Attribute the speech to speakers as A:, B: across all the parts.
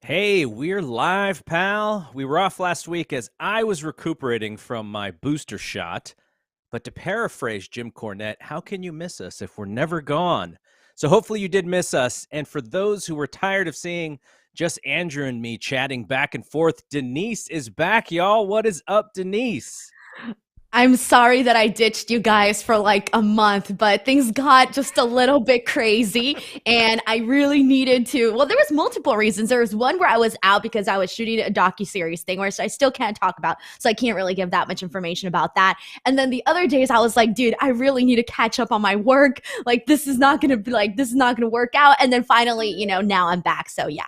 A: Hey, we're live, pal. We were off last week as I was recuperating from my booster shot. But to paraphrase Jim Cornette, how can you miss us if we're never gone? So hopefully you did miss us. And for those who were tired of seeing just Andrew and me chatting back and forth, Denise is back, y'all. What is up, Denise?
B: I'm sorry that I ditched you guys for like a month, but things got just a little bit crazy and I really needed to. Well, there was multiple reasons. There was one where I was out because I was shooting a docuseries thing, which I still can't talk about, so I can't really give that much information about that. And then the other days I was like, dude, I really need to catch up on my work. Like this is not going to be like this is not going to work out. And then finally, now I'm back. So yeah.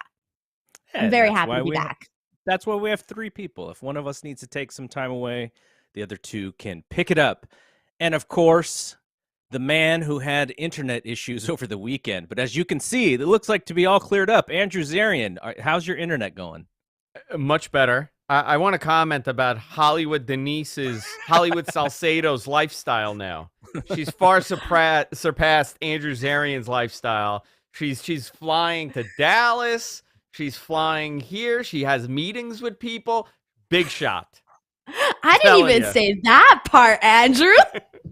B: I'm very happy to be back.
A: That's why we have three people. If one of us needs to take some time away, the other two can pick it up. And of course, the man who had internet issues over the weekend. But as you can see, it looks like to be all cleared up. Andrew Zarian, how's your internet going?
C: Much better. I want to comment about Hollywood Salcedo's lifestyle now. She's far surpassed Andrew Zarian's lifestyle. She's flying to Dallas. She's flying here. She has meetings with people. Big shot.
B: I didn't even say that part, Andrew.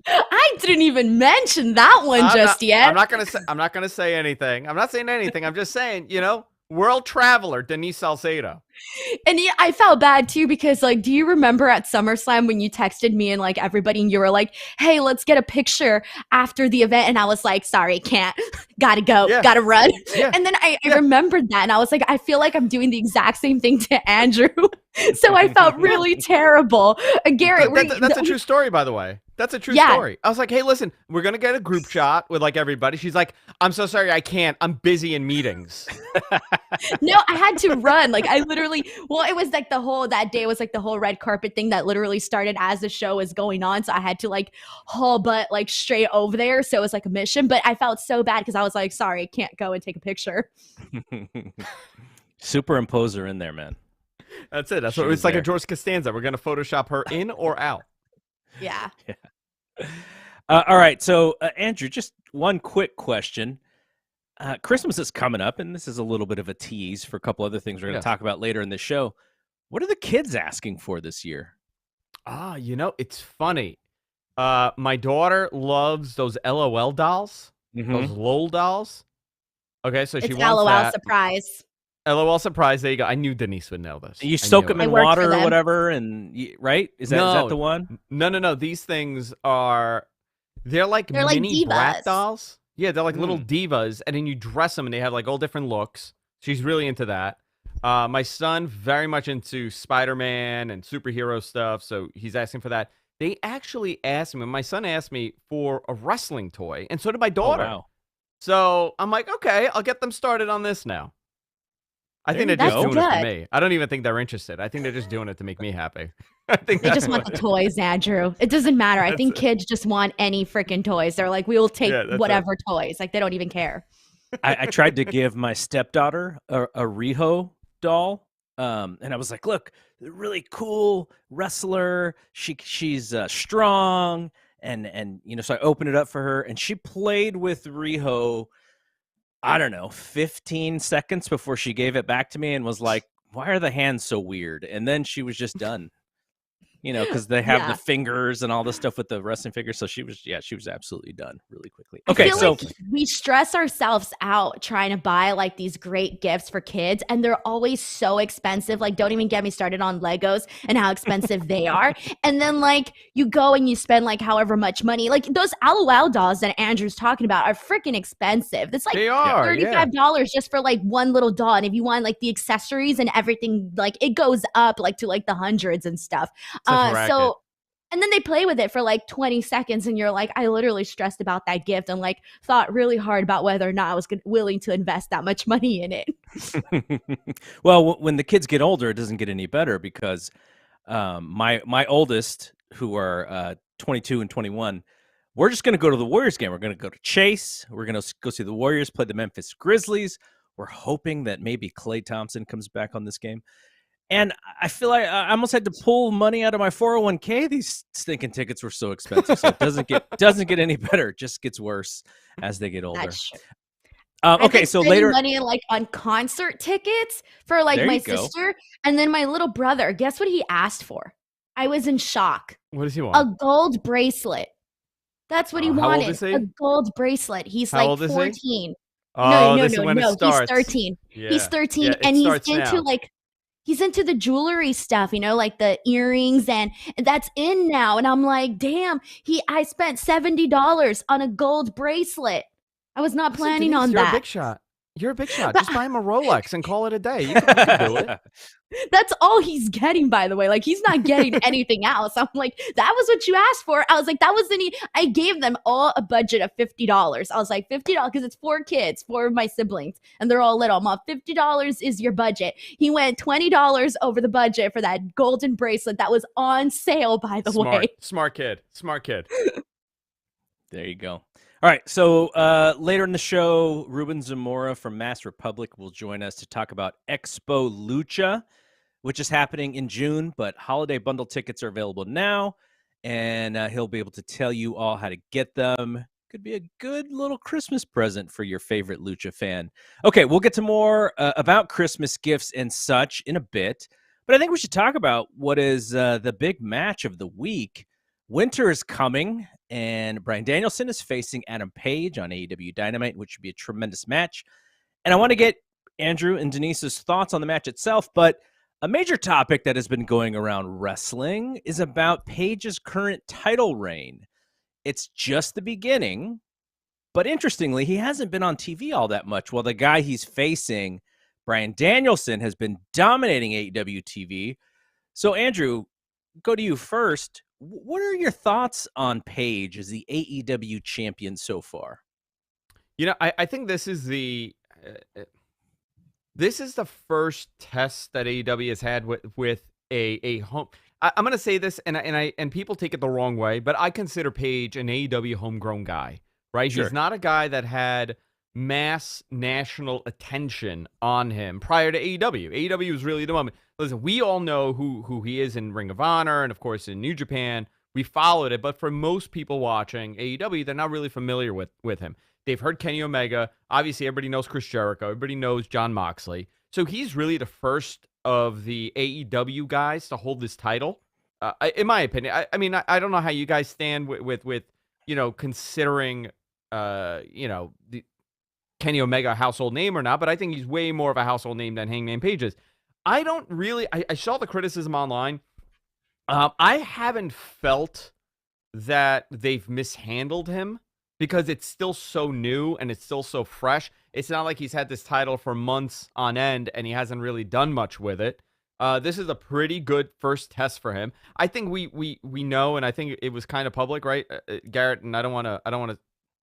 B: I didn't even mention that one yet.
C: I'm not gonna say anything. I'm not saying anything. I'm just saying, world traveler Denise Salcedo.
B: And yeah, I felt bad too because, like, do you remember at SummerSlam when you texted me and like everybody and you were like, "Hey, let's get a picture after the event," and I was like, "Sorry, can't. Gotta go. Yeah. Gotta run." Yeah. And then I remembered that, and I was like, I feel like I'm doing the exact same thing to Andrew. So I felt really terrible. Garrett,
C: that's a true story, by the way. That's a true story. I was like, hey, listen, we're going to get a group shot with like everybody. She's like, I'm so sorry, I can't. I'm busy in meetings.
B: No, I had to run. Like I literally, it was like that day was like the whole red carpet thing that literally started as the show was going on. So I had to like haul butt like straight over there. So it was like a mission, but I felt so bad because I was like, sorry, I can't go and take a picture.
A: Superimposer in there, man.
C: That's it. That's what it's like a George Costanza. We're going to Photoshop her in or out.
B: Yeah.
A: All right. So, Andrew, just one quick question. Christmas is coming up, and this is a little bit of a tease for a couple other things we're going to talk about later in the show. What are the kids asking for this year?
C: It's funny. My daughter loves those LOL dolls, those LOL dolls. Okay, so she wants
B: LOL
C: that.
B: surprise.
C: LOL surprise. There you go. I knew Denise would know this.
A: You soak them in water or whatever, and right? Is that the one?
C: No. These things they're like mini brat dolls. Yeah, they're like little divas, and then you dress them, and they have like all different looks. She's really into that. My son very much into Spider-Man and superhero stuff, so he's asking for that. They actually asked me. My son asked me for a wrestling toy, and so did my daughter. Oh, wow. So I'm like, okay, I'll get them started on this now. I think they're just doing it for me. I don't even think they're interested. I think they're just doing it to make me happy. I think
B: they just want the toys, Andrew. It doesn't matter. I think kids just want any freaking toys. They're like, we will take whatever toys. Like, they don't even care.
A: I tried to give my stepdaughter a Riho doll. And I was like, look, really cool wrestler. She's strong. And so I opened it up for her, and she played with Riho, I don't know, 15 seconds before she gave it back to me and was like, why are the hands so weird? And then she was just done, because they have the fingers and all the stuff with the wrestling figures. So she was absolutely done really quickly. Okay.
B: So like we stress ourselves out trying to buy like these great gifts for kids, and they're always so expensive. Like, don't even get me started on Legos and how expensive they are. And then like you go and you spend like however much money, like those LOL dolls that Andrew's talking about are freaking expensive. It's like $35 just for like one little doll. And if you want like the accessories and everything, like it goes up like to like the hundreds and stuff. And then they play with it for like 20 seconds and you're like, I literally stressed about that gift and like thought really hard about whether or not I was willing to invest that much money in it.
A: Well, when the kids get older, it doesn't get any better because my oldest, who are 22 and 21, we're just going to go to the Warriors game. We're going to go to Chase. We're going to go see the Warriors play the Memphis Grizzlies. We're hoping that maybe Klay Thompson comes back on this game. And I feel like I almost had to pull money out of my 401k. These stinking tickets were so expensive. So it doesn't get any better. It just gets worse as they get older.
B: I've
A: Okay,
B: been
A: so
B: spending
A: later,
B: money like on concert tickets for like
A: there
B: my
A: you go.
B: sister, and then my little brother. Guess what he asked for? I was in shock.
C: What does he
B: A
C: want?
B: gold bracelet. That's what he
C: How old
B: wanted.
C: is
B: A
C: he?
B: gold bracelet. He's
C: How
B: like
C: old is he?
B: 14. No,
C: Oh,
B: no,
C: this is
B: no,
C: when it
B: no. He's
C: starts.
B: 13. He's
C: Yeah.
B: 13
C: Yeah, it
B: and he's
C: starts
B: into
C: now.
B: like he's into the jewelry stuff, like the earrings and that's in now. And I'm like, damn, I spent $70 on a gold bracelet. I was not
C: Listen,
B: planning
C: Denise,
B: on
C: you're a
B: that.
C: big shot. You're a big shot.
B: But
C: Just buy him a Rolex and call it a day. You could do it.
B: that's all he's getting, by the way. Like, he's not getting anything else. I'm like, that was what you asked for. I was like, that wasn't. I gave them all a budget of $50. I was like, $50 because it's 4 kids, 4 of my siblings, and they're all little. I'm like, $50 is your budget. He went $20 over the budget for that golden bracelet that was on sale, by the way.
C: Smart kid. Smart kid.
A: There you go. All right, so later in the show, Ruben Zamora from Mass Republic will join us to talk about Expo Lucha, which is happening in June, but holiday bundle tickets are available now, and he'll be able to tell you all how to get them. Could be a good little Christmas present for your favorite Lucha fan. Okay, we'll get to more about Christmas gifts and such in a bit, but I think we should talk about what is the big match of the week. Winter is coming, and Bryan Danielson is facing Adam Page on AEW Dynamite, which should be a tremendous match. And I want to get Andrew and Denise's thoughts on the match itself, but a major topic that has been going around wrestling is about Page's current title reign. It's just the beginning, but interestingly, he hasn't been on TV all that much, while the guy he's facing, Bryan Danielson, has been dominating AEW TV. So, Andrew, go to you first. What are your thoughts on Page as the AEW champion so far?
C: I think this is the first test that AEW has had with a home. I'm going to say this, and people take it the wrong way, but I consider Page an AEW homegrown guy, right?
A: Sure.
C: He's not a guy that had mass national attention on him prior to AEW. AEW was really the moment. Listen, we all know who he is in Ring of Honor and, of course, in New Japan. We followed it, but for most people watching AEW, they're not really familiar with him. They've heard Kenny Omega. Obviously, everybody knows Chris Jericho. Everybody knows Jon Moxley. So he's really the first of the AEW guys to hold this title, in my opinion. I mean, I don't know how you guys stand with considering, the Kenny Omega a household name or not, but I think he's way more of a household name than Hangman Page is. I don't really. I saw the criticism online. I haven't felt that they've mishandled him because it's still so new and it's still so fresh. It's not like he's had this title for months on end and he hasn't really done much with it. This is a pretty good first test for him. I think we know, and I think it was kind of public, right, Garrett? And I don't want to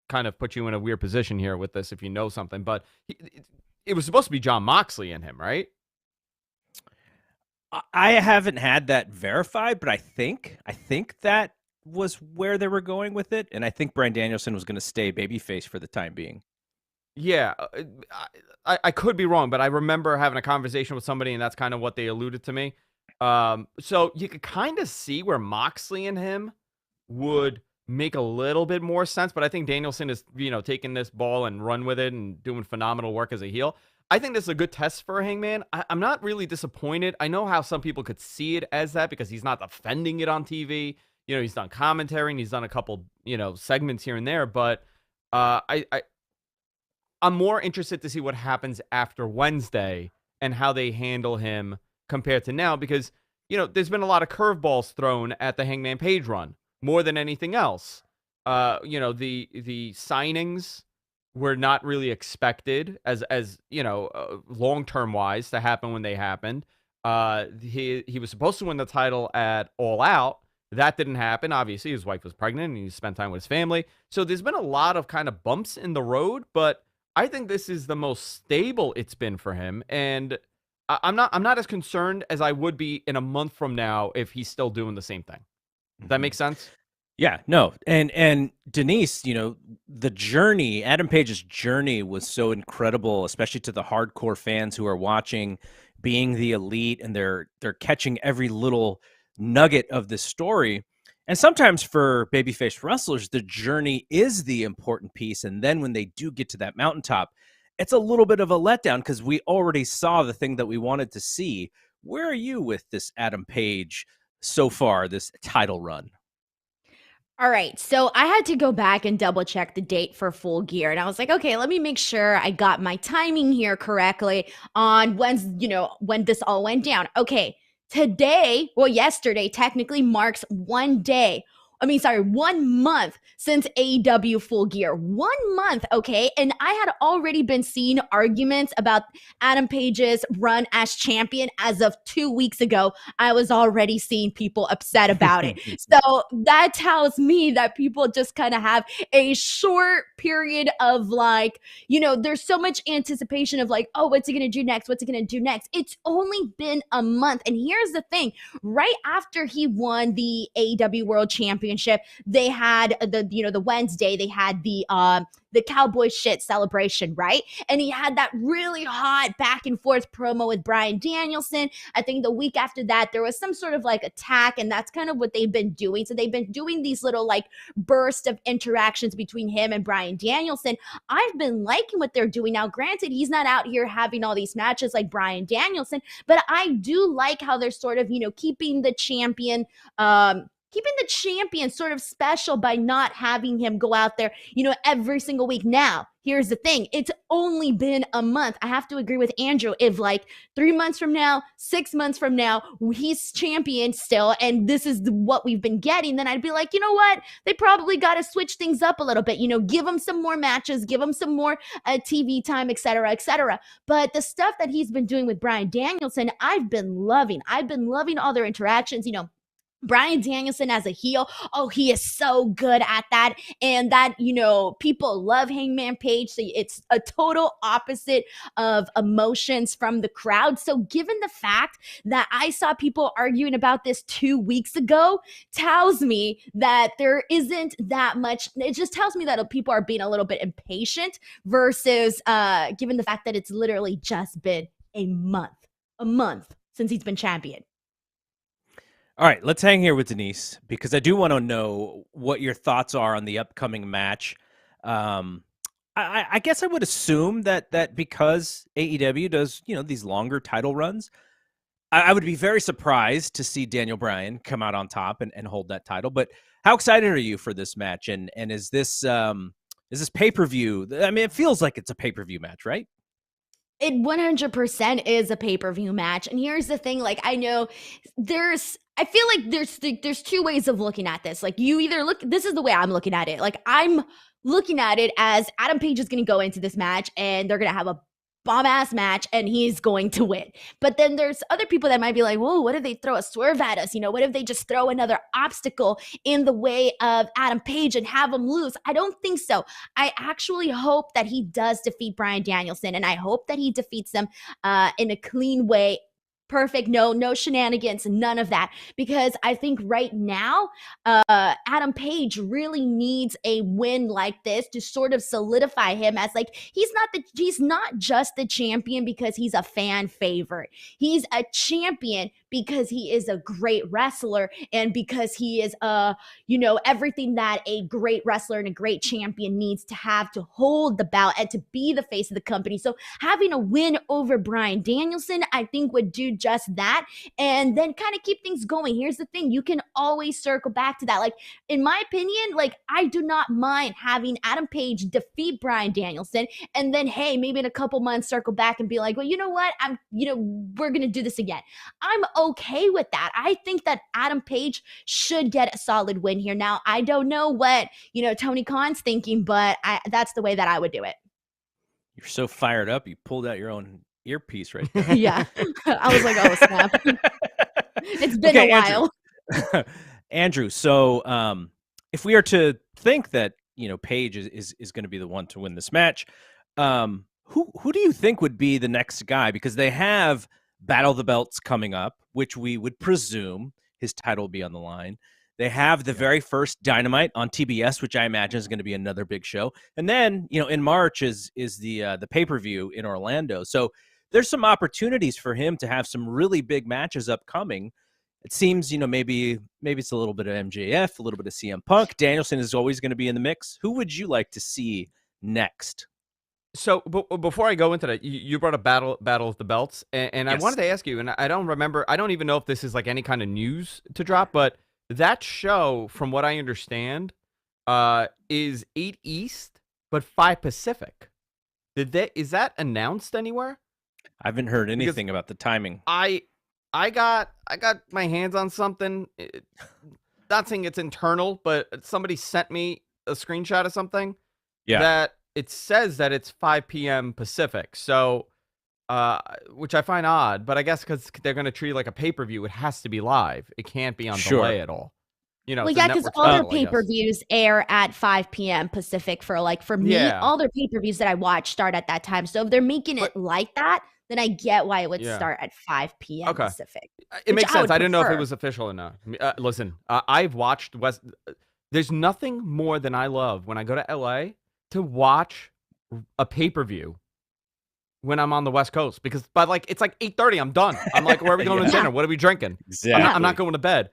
C: kind of put you in a weird position here with this if you know something, but it was supposed to be Jon Moxley in him, right?
A: I haven't had that verified, but I think that was where they were going with it, and I think Bryan Danielson was going to stay babyface for the time being.
C: Yeah, I could be wrong, but I remember having a conversation with somebody, and that's kind of what they alluded to me. So you could kind of see where Moxley and him would make a little bit more sense, but I think Danielson is, taking this ball and run with it and doing phenomenal work as a heel. I think this is a good test for Hangman. I'm not really disappointed. I know how some people could see it as that because he's not defending it on TV. He's done commentary and he's done a couple, segments here and there, but I'm more interested to see what happens after Wednesday and how they handle him compared to now because, there's been a lot of curveballs thrown at the Hangman Page run more than anything else. The signings were not really expected as long-term wise to happen when they happened. He was supposed to win the title at All Out. That didn't happen. Obviously, his wife was pregnant and he spent time with his family. So there's been a lot of kind of bumps in the road, but I think this is the most stable it's been for him. And I'm not as concerned as I would be in a month from now if he's still doing the same thing. Does that make sense?
A: Yeah, no. And Denise, the journey, Adam Page's journey was so incredible, especially to the hardcore fans who are watching, being the elite, and they're catching every little nugget of the story. And sometimes for babyface wrestlers, the journey is the important piece. And then when they do get to that mountaintop, it's a little bit of a letdown because we already saw the thing that we wanted to see. Where are you with this Adam Page so far, this title run?
B: All right. So I had to go back and double check the date for Full Gear. And I was like, okay, let me make sure I got my timing here correctly on when this all went down. Okay. Today, well, yesterday technically marks 1 day. 1 month since AEW Full Gear. 1 month, okay? And I had already been seeing arguments about Adam Page's run as champion as of 2 weeks ago. I was already seeing people upset about it. So that tells me that people just kind of have a short period of there's so much anticipation of like, oh, what's he going to do next? What's he going to do next? It's only been a month. And here's the thing, right after he won the AEW World Championship, they had the Wednesday, they had the cowboy shit celebration, right? And he had that really hot back and forth promo with Bryan Danielson. I think the week after that, there was some sort of like attack, and that's kind of what they've been doing. So they've been doing these little like bursts of interactions between him and Bryan Danielson. I've been liking what they're doing. Now, granted, he's not out here having all these matches like Bryan Danielson, but I do like how they're sort of, keeping the champion sort of special by not having him go out there, every single week. Now, here's the thing. It's only been a month. I have to agree with Andrew. If like 3 months from now, 6 months from now, he's champion still, and this is what we've been getting, then I'd be like, you know what? They probably got to switch things up a little bit. Give him some more matches, give him some more TV time, et cetera, et cetera. But the stuff that he's been doing with Bryan Danielson, I've been loving. I've been loving all their interactions, Bryan Danielson as a heel, oh, he is so good at that. And that, people love Hangman Page. So it's a total opposite of emotions from the crowd. So given the fact that I saw people arguing about this 2 weeks ago, tells me that there isn't that much. It just tells me that people are being a little bit impatient versus given the fact that it's literally just been a month since he's been champion.
A: All right, let's hang here with Denise because I do want to know what your thoughts are on the upcoming match. I guess I would assume that because AEW does, these longer title runs, I would be very surprised to see Daniel Bryan come out on top and hold that title. But how excited are you for this match? And is this pay-per-view? I mean, it feels like it's a pay-per-view match, right?
B: It 100% is a pay-per-view match. And here's the thing, like, I know I feel like there's two ways of looking at this. Like, you either this is the way I'm looking at it. Like, I'm looking at it as Adam Page is going to go into this match and they're going to have a bomb-ass match and he's going to win. But then there's other people that might be like, whoa, what if they throw a swerve at us? What if they just throw another obstacle in the way of Adam Page and have him lose? I don't think so. I actually hope that he does defeat Bryan Danielson, and I hope that he defeats him in a clean way. Perfect. No shenanigans, none of that. Because I think right now, Adam Page really needs a win like this to sort of solidify him as like, he's not just the champion because he's a fan favorite. He's a champion because he is a great wrestler and because he is everything that a great wrestler and a great champion needs to have to hold the belt and to be the face of the company. So having a win over Bryan Danielson, I think would do just that, and then kind of keep things going. Here's the thing, you can always circle back to that. Like, in my opinion, like, I do not mind having Adam Page defeat Bryan Danielson, and then, hey, maybe in a couple months circle back and be like, well, you know what, we're gonna do this again. I'm okay with that. I think that Adam Page should get a solid win here. Now, I don't know what Tony Khan's thinking, but that's the way that I would do it.
A: You're so fired up, you pulled out your own earpiece right there.
B: Yeah. I was like, oh, snap. It's been a while.
A: Andrew, so if we are to think that, Paige is going to be the one to win this match, who do you think would be the next guy? Because they have Battle of the Belts coming up, which we would presume his title will be on the line. They have the very first Dynamite on TBS, which I imagine is going to be another big show. And then, in March is the pay-per-view in Orlando. So there's some opportunities for him to have some really big matches upcoming. It seems, maybe it's a little bit of MJF, a little bit of CM Punk. Danielson is always going to be in the mix. Who would you like to see next?
C: So before I go into that, you brought up Battle of the Belts, and I
A: Yes.
C: wanted to ask you, and I don't remember, I don't even know if this is like any kind of news to drop, but that show, from what I understand, is 8 East, but 5 Pacific. Is that announced anywhere?
A: I haven't heard anything about the timing.
C: I got my hands on something. Not saying it's internal, but somebody sent me a screenshot of something that it says that it's 5 p.m. Pacific. So, which I find odd, but I guess because they're going to treat it like a pay-per-view, it has to be live. It can't be on delay at all. You know,
B: well, yeah, because all their pay-per-views air at 5 p.m. Pacific for me. All their pay-per-views that I watch start at that time. So if they're making it like that, then I get why it would start at 5 p.m. Pacific.
C: It makes sense. I didn't know if it was official or not. Listen, I've watched there's nothing more than I love when I go to LA to watch a pay-per-view when I'm on the West Coast, because it's like 8:30, I'm done. I'm like, where are we going to dinner? What are we drinking?
A: Exactly.
C: I'm not going to bed.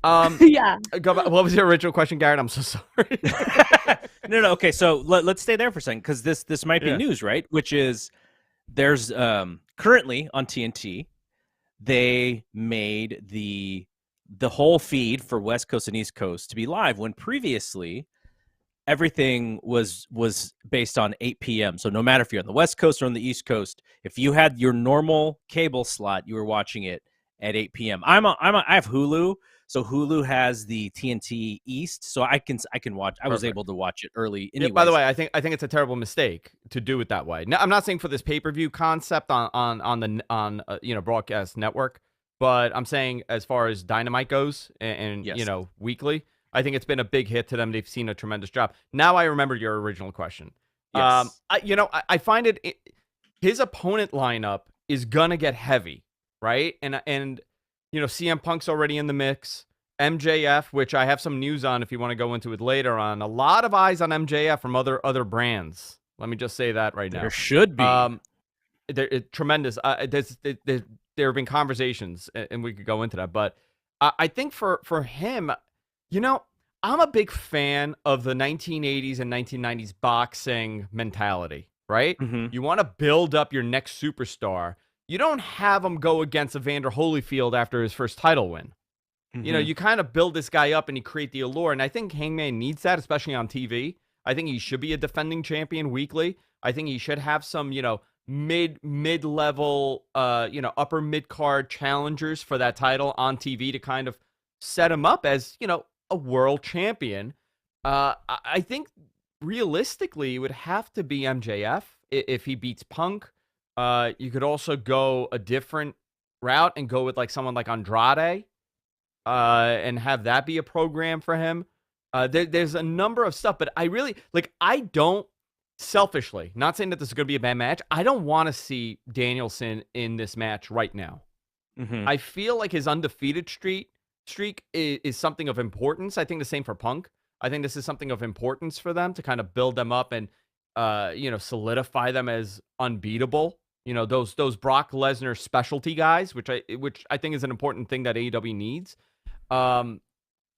B: Yeah.
C: What was your original question, Garrett? I'm so sorry.
A: No. Okay, so let's stay there for a second, because this might be news, right? Which is there's currently on TNT, they made the whole feed for West Coast and East Coast to be live, when previously everything was based on 8 p.m. So no matter if you're on the West Coast or on the East Coast, if you had your normal cable slot, you were watching it at 8 p.m. I have Hulu, so Hulu has the TNT East, so I can watch. I was able to watch it early.
C: Yeah, by the way, I think it's a terrible mistake to do it that way. Now, I'm not saying for this pay-per-view concept on the broadcast network, but I'm saying as far as Dynamite goes and weekly, I think it's been a big hit to them. They've seen a tremendous job. Now I remember your original question.
A: Yes.
C: I find his opponent lineup is gonna get heavy, right? And CM Punk's already in the mix. MJF, which I have some news on if you want to go into it later on. A lot of eyes on MJF from other brands. Let me just say that right now.
A: There should be.
C: Tremendous. There have been conversations, and we could go into that. But I think for him, I'm a big fan of the 1980s and 1990s boxing mentality, right?
A: Mm-hmm.
C: You want to build up your next superstar. You don't have him go against Evander Holyfield after his first title win.
A: Mm-hmm.
C: You kind of build this guy up and you create the allure. And I think Hangman needs that, especially on TV. I think he should be a defending champion weekly. I think he should have some, mid-level, upper mid-card challengers for that title on TV to kind of set him up as, a world champion. I think realistically it would have to be MJF if he beats Punk. You could also go a different route and go with someone like Andrade, and have that be a program for him. There's a number of stuff, but I really I don't, selfishly, not saying that this is going to be a bad match, I don't want to see Danielson in this match right now.
A: Mm-hmm.
C: I feel like his undefeated streak is something of importance. I think the same for Punk. I think this is something of importance for them to kind of build them up and solidify them as unbeatable. Those Brock Lesnar specialty guys, which I think is an important thing that AEW needs.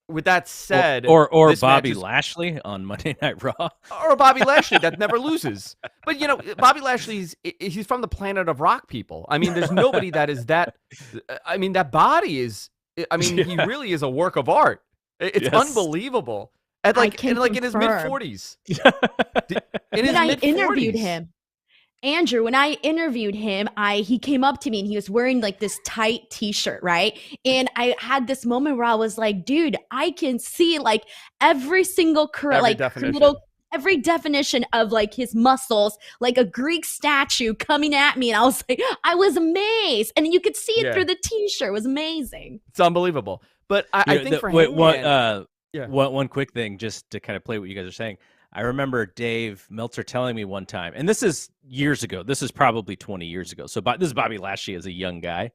C: With that said,
A: or Bobby Lashley on Monday Night Raw,
C: or Bobby Lashley that never loses. But Bobby Lashley's he's from the planet of rock people. I mean, there's nobody that is that. I mean, that body is. I mean, he really is a work of art. It's unbelievable. And in his mid-40s.
B: When I interviewed him, Andrew, when I interviewed him, he came up to me and he was wearing this tight t-shirt, right? And I had this moment where I was like, dude, I can see every single every definition of his muscles, like a Greek statue coming at me. And I was I was amazed. And you could see it through the t-shirt. It was amazing.
C: It's unbelievable. But I think for him,
A: one quick thing, just to kind of play what you guys are saying. I remember Dave Meltzer telling me one time, and this is years ago. This is probably 20 years ago. So this is Bobby Lashley as a young guy.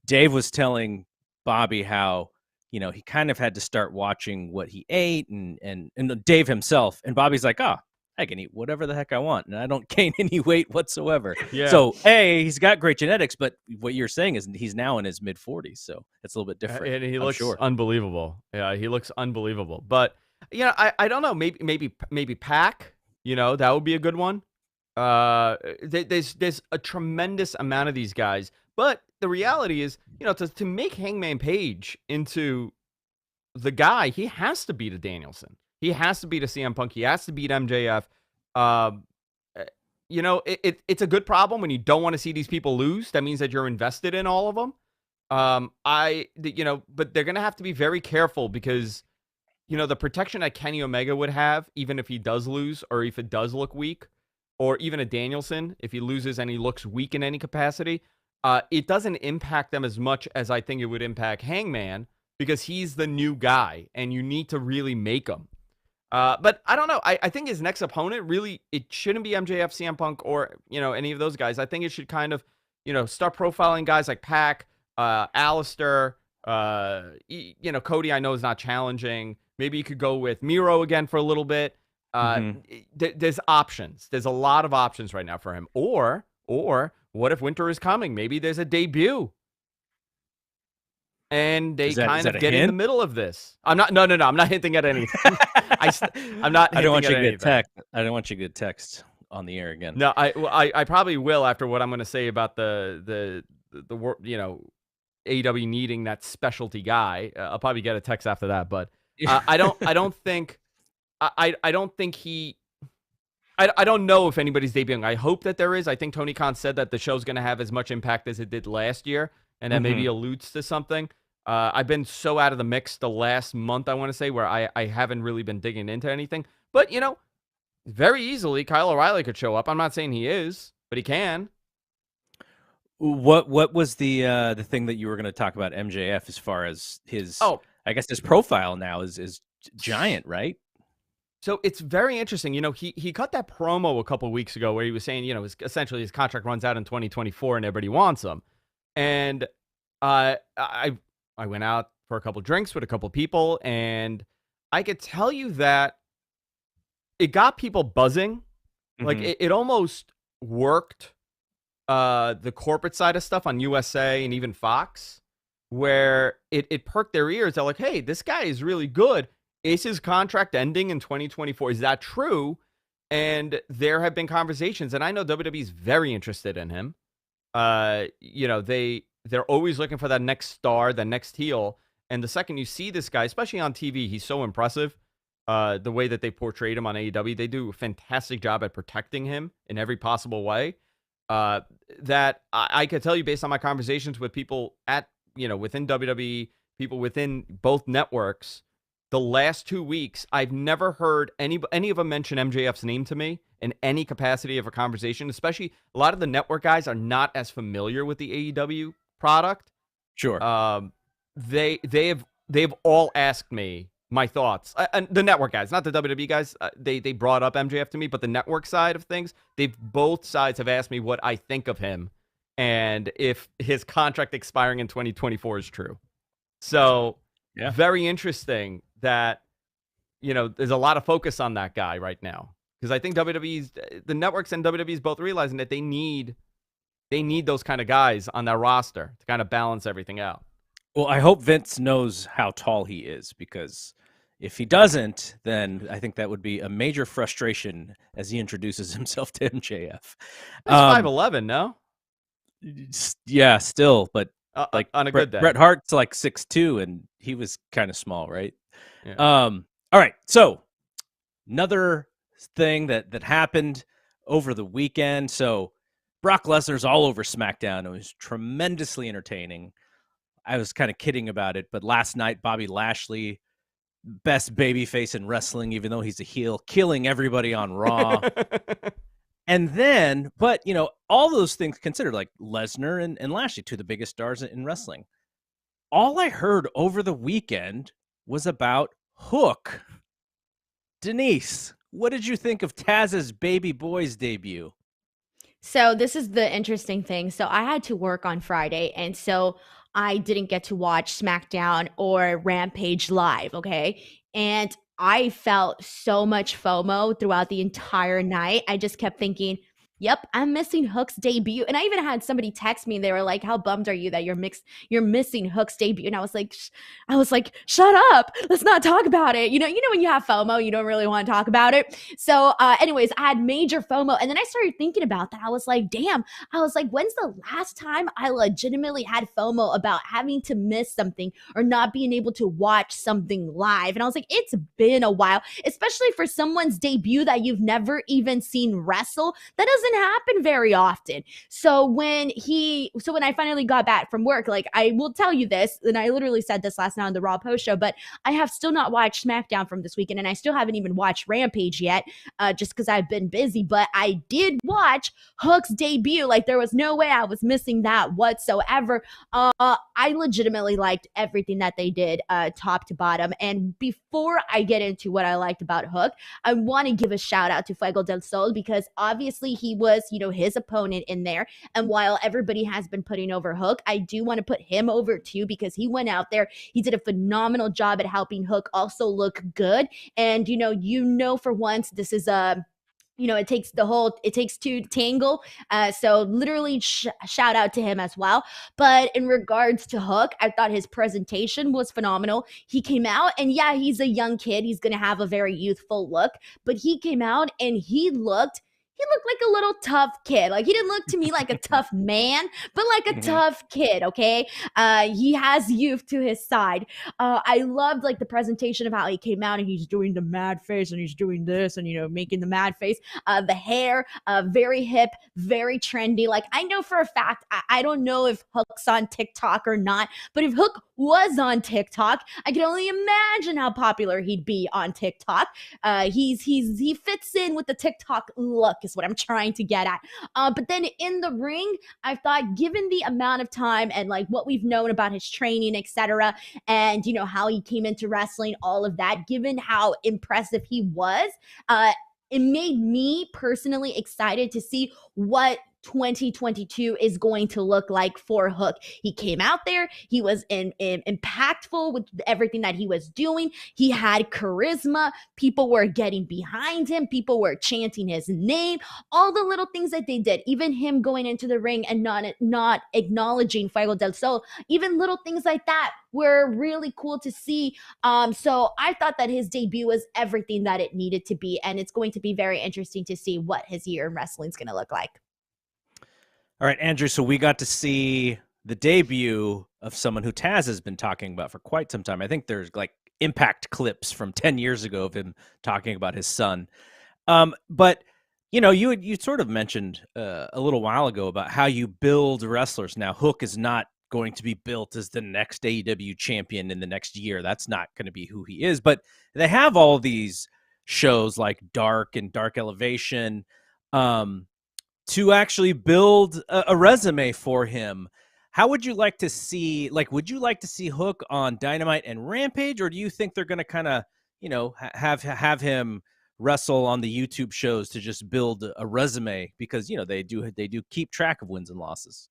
A: Dave was telling Bobby how, he kind of had to start watching what he ate and Dave himself. And Bobby's like, I can eat whatever the heck I want, and I don't gain any weight whatsoever. Yeah. So, he's got great genetics, but what you're saying is he's now in his mid-40s, so it's a little bit different.
C: And he looks unbelievable. Yeah, he looks unbelievable. But I don't know. Maybe Pac. That would be a good one. There's a tremendous amount of these guys, but the reality is, to make Hangman Page into the guy, he has to beat a Danielson. He has to beat a CM Punk. He has to beat MJF. Um, it's a good problem when you don't want to see these people lose. That means that you're invested in all of them. But they're gonna have to be very careful because, the protection that Kenny Omega would have, even if he does lose or if it does look weak, or even a Danielson, if he loses and he looks weak in any capacity, it doesn't impact them as much as I think it would impact Hangman because he's the new guy and you need to really make him. But I don't know. I think his next opponent really, it shouldn't be MJF, CM Punk, or, any of those guys. I think it should kind of, start profiling guys like Pac, Alistair, Cody I know is not challenging. Maybe you could go with Miro again for a little bit. There's options. There's a lot of options right now for him. Or what if winter is coming? Maybe there's a debut. And they kind of get in the middle of this. I'm not. No. I'm not hinting at anything. I'm not.
A: I don't want you to get text. I don't want you to get text on the air again.
C: No, I probably will after what I'm going to say about the AEW needing that specialty guy. I'll probably get a text after that, but I don't think he. I don't know if anybody's debuting. I hope that there is. I think Tony Khan said that the show's going to have as much impact as it did last year, and that maybe alludes to something. I've been so out of the mix the last month, I want to say, where I haven't really been digging into anything. But, very easily, Kyle O'Reilly could show up. I'm not saying he is, but he can.
A: What was the thing that you were going to talk about MJF as far as his? Oh, I guess his profile now is giant, right?
C: So it's very interesting. He cut that promo a couple of weeks ago where he was saying, essentially his contract runs out in 2024 and everybody wants him. And I went out for a couple drinks with a couple people, and I could tell you that it got people buzzing. Like it almost worked the corporate side of stuff on USA and even Fox, where it perked their ears. They're like, hey, this guy is really good. Is his contract ending in 2024? Is that true? And there have been conversations, and I know WWE is very interested in him. They're always looking for that next star, that next heel. And the second you see this guy, especially on TV, he's so impressive. The way that they portrayed him on AEW, they do a fantastic job at protecting him in every possible way. That I could tell you based on my conversations with people within WWE, people within both networks, the last 2 weeks, I've never heard any of them mention MJF's name to me in any capacity of a conversation. Especially a lot of the network guys are not as familiar with the AEW product.
A: Sure.
C: They've all asked me my thoughts. And the network guys, not the WWE guys, they brought up MJF to me, but the network side of things, both sides have asked me what I think of him and if his contract expiring in 2024 is true. So, yeah. Very interesting that there's a lot of focus on that guy right now, because I think the networks and WWE's both realizing that they need those kind of guys on their roster to kind of balance everything out.
A: Well, I hope Vince knows how tall he is, because if he doesn't, then I think that would be a major frustration as he introduces himself to MJF.
C: He's 5'11", no?
A: Yeah, still, but like
C: on a good day.
A: Bret Hart's like 6'2", and he was kind of small, right?
C: Yeah.
A: All right, so another thing that happened over the weekend. So Brock Lesnar's all over SmackDown. It was tremendously entertaining. I was kind of kidding about it, but last night, Bobby Lashley, best babyface in wrestling, even though he's a heel, killing everybody on Raw. And then, but, all those things considered, like Lesnar and Lashley, two of the biggest stars in wrestling. All I heard over the weekend was about Hook. Denise, what did you think of Taz's baby boy's debut?
B: So this is the interesting thing. So I had to work on Friday, and so I didn't get to watch SmackDown or Rampage live, okay? And I felt so much FOMO throughout the entire night. I just kept thinking, Yep, I'm missing Hook's debut. And I even had somebody text me. They were like, "How bummed are you that you're missing Hook's debut?" And I was like, "Shut up. Let's not talk about it." You know when you have FOMO, you don't really want to talk about it. So, anyways, I had major FOMO. And then I started thinking about that. I was like, "Damn." I was like, "When's the last time I legitimately had FOMO about having to miss something or not being able to watch something live?" And I was like, "It's been a while, especially for someone's debut that you've never even seen wrestle. That doesn't happen very often." So when I finally got back from work, like, I will tell you this, and I literally said this last night on the Raw post show, but I have still not watched SmackDown from this weekend, and I still haven't even watched Rampage yet, just because I've been busy. But I did watch Hook's debut. Like, there was no way I was missing that whatsoever. I legitimately liked everything that they did, top to bottom. And before I get into what I liked about Hook, I want to give a shout out to Fuego del Sol, because obviously he was, his opponent in there. And while everybody has been putting over Hook, I do want to put him over too, because he went out there, he did a phenomenal job at helping Hook also look good. And, for once, this is a, it takes two to tangle. So literally shout out to him as well. But in regards to Hook, I thought his presentation was phenomenal. He came out, and yeah, he's a young kid. He's going to have a very youthful look, but he came out and he looked like a little tough kid. Like, he didn't look to me like a tough man, but like a tough kid, okay? He has youth to his side. I loved, like, the presentation of how he came out and he's doing the mad face and he's doing this and, making the mad face. The hair, very hip, very trendy. Like, I know for a fact, I don't know if Hook's on TikTok or not, but if Hook was on TikTok, I can only imagine how popular he'd be on TikTok. He fits in with the TikTok look, is what I'm trying to get at. But then in the ring, I thought, given the amount of time and like what we've known about his training, etc., and how he came into wrestling, all of that, given how impressive he was, it made me personally excited to see what 2022 is going to look like for Hook. He came out there, he was impactful with everything that he was doing. He had charisma. People were getting behind him. People were chanting his name. All the little things that they did, even him going into the ring and not acknowledging Fuego del Sol, even little things like that were really cool to see. So I thought that his debut was everything that it needed to be, and it's going to be very interesting to see what his year in wrestling is going to look like.
A: All right, Andrew, so we got to see the debut of someone who Taz has been talking about for quite some time. I think there's like impact clips from 10 years ago of him talking about his son. But, you sort of mentioned a little while ago about how you build wrestlers. Now, Hook is not going to be built as the next AEW champion in the next year. That's not going to be who he is. But they have all these shows like Dark and Dark Elevation, to actually build a resume for him. How would you like to see, would you like to see Hook on Dynamite and Rampage, or do you think they're going to kind of, have him wrestle on the YouTube shows to just build a resume? Because, they do keep track of wins and losses.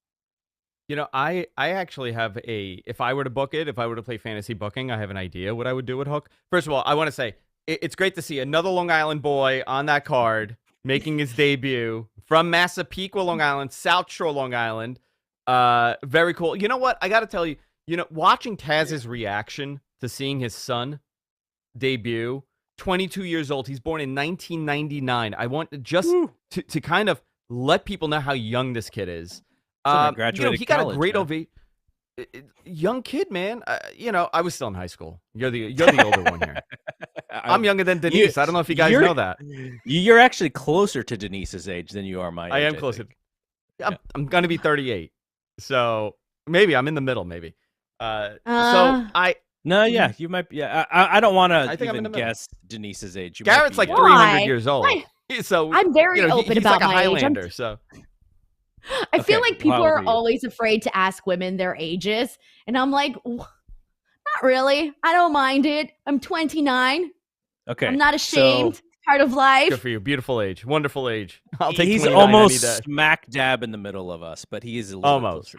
C: I actually have if I were to book it, if I were to play fantasy booking, I have an idea what I would do with Hook. First of all, I want to say, it's great to see another Long Island boy on that card making his debut from Massapequa, Long Island, South Shore, Long Island. Very cool. You know what? I got to tell you, watching Taz's reaction to seeing his son debut, 22 years old. He's born in 1999. I want just to kind of let people know how young this kid is.
A: He got
C: a great ovation. Young kid, man. I was still in high school. You're the older one here. I'm younger than Denise. I don't know if you guys know that.
A: You're actually closer to Denise's age than you are my age.
C: I am closer. I'm going to be 38. So maybe I'm in the middle, maybe. You might. Yeah,
A: I don't want to even guess Denise's age.
C: Garrett's like 300 years old. So
B: I'm very open
C: he's
B: about
C: like a
B: my
C: Highlander,
B: age.
C: So
B: I feel like people are always afraid to ask women their ages. And I'm like, not really. I don't mind it. I'm 29.
A: Okay.
B: I'm not ashamed. Part of life.
C: Good for you. Beautiful age. Wonderful age. I'll take
A: He's
C: 29
A: almost
C: any day.
A: smack dab in the middle of us, but he is a little
C: almost.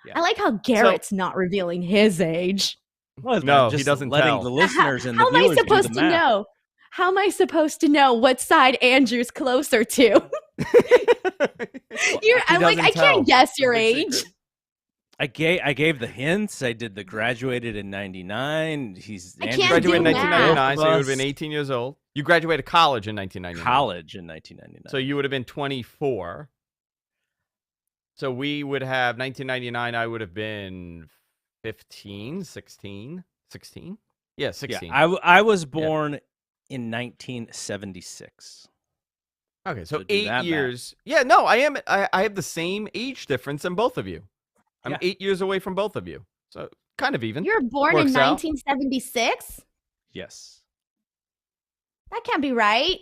B: Yeah. I like how Garrett's not revealing his age.
A: Well,
C: no, he doesn't
A: letting the listeners and the
B: how
A: viewers
B: am I supposed to know? How am I supposed to know what side Andrew's closer to? I'm like, I can't guess your age.
A: I gave the hints. I did the graduated in 99.
B: I can't
C: graduated in
B: do
C: 1999,
B: math.
C: so you would have been 18 years old. You graduated college in 1999.
A: College in 1999.
C: So you would have been 24. So we would have 1999. I would have been 15, 16. Yeah, 16.
A: Yeah, I was born in 1976.
C: Okay, so 8 years. Yeah, no, I am. I have the same age difference than both of you. I'm 8 years away from both of you. So kind of even.
B: You're born in 1976?
A: Yes.
B: That can't be right.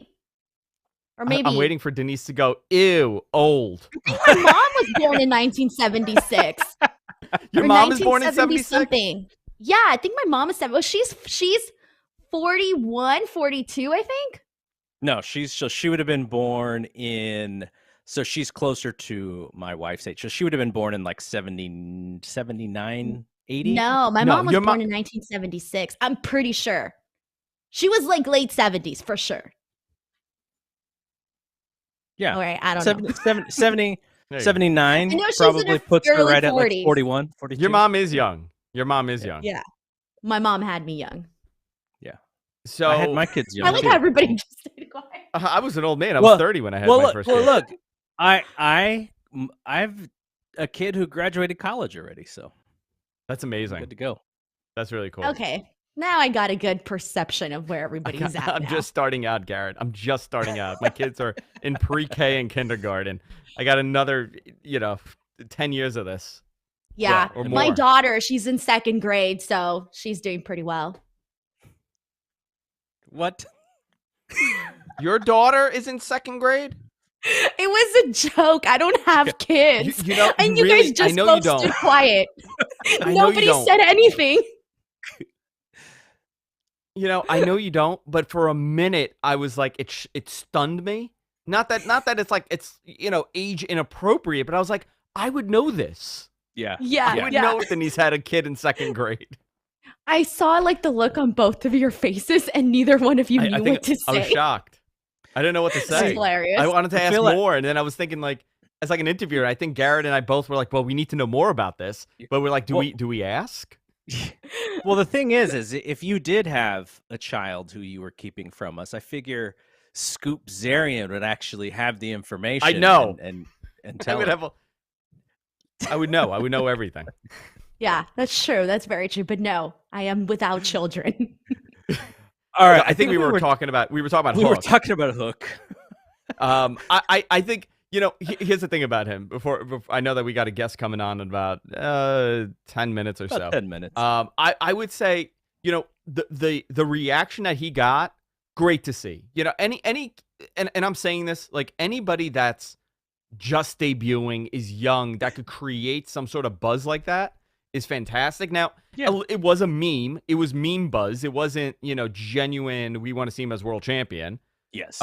B: Or maybe.
C: I'm waiting for Denise to go, ew, old.
B: I think my mom was born in 1976.
C: Your mom is born in 76?
B: Something. Yeah, I think my mom is 7. Well, she's 41, 42, I think.
A: No, she would have been born in, so she's closer to my wife's age. So she would have been born in like 70, 79, 80.
B: No, my mom was born in 1976. I'm pretty sure. She was like late 70s for sure.
A: Yeah.
B: All right, I don't know.
A: 79 probably puts her right 40s. At like 41, 42.
C: Your mom is young. Young.
B: Yeah. My mom had me young.
A: Yeah.
C: So
A: I had my kids young.
B: I like how everybody just stayed quiet.
C: I was an old man. I was 30 when I had my first kid.
A: Well, look, I've a kid who graduated college already, so
C: that's amazing.
A: Good to go.
C: That's really cool.
B: Okay. Now I got a good perception of where everybody's at.
C: I'm just starting out, Garrett. I'm just starting out. My kids are in pre-K and kindergarten. I got another, 10 years of this.
B: Yeah. My daughter, she's in 2nd grade, so she's doing pretty well.
A: What?
C: Your daughter is in 2nd grade?
B: It was a joke. I don't have kids. And you guys just both stood quiet. Nobody said anything.
C: I know you don't, but for a minute I was like, it stunned me. Not that it's like it's age inappropriate, but I was like, I would know this.
A: Yeah.
C: I would know if Denise had a kid in 2nd grade.
B: I saw like the look on both of your faces, and neither one of you knew what to say.
C: I was shocked. I didn't know what to say.
B: That's hilarious.
C: I wanted to ask more, and then I was thinking like, as like an interviewer, I think Garrett and I both were like, well, we need to know more about this, but we're like, do we ask?
A: Well, the thing is if you did have a child who you were keeping from us, I figure Scoop Zarian would actually have the information.
C: I know,
A: and tell.
C: I would know everything.
B: Yeah, that's true. That's very true. But no, I am without children.
C: All right, I think we were talking about Hook.
A: We were talking about Hook.
C: I think. Here's the thing about him. Before I know that we got a guest coming on in about 10 minutes or so.
A: 10 minutes.
C: I would say, the reaction that he got, great to see. And I'm saying this like anybody that's just debuting is young that could create some sort of buzz like that is fantastic. Now, it was a meme. It was meme buzz. It wasn't, genuine. We want to see him as world champion.
A: Yes.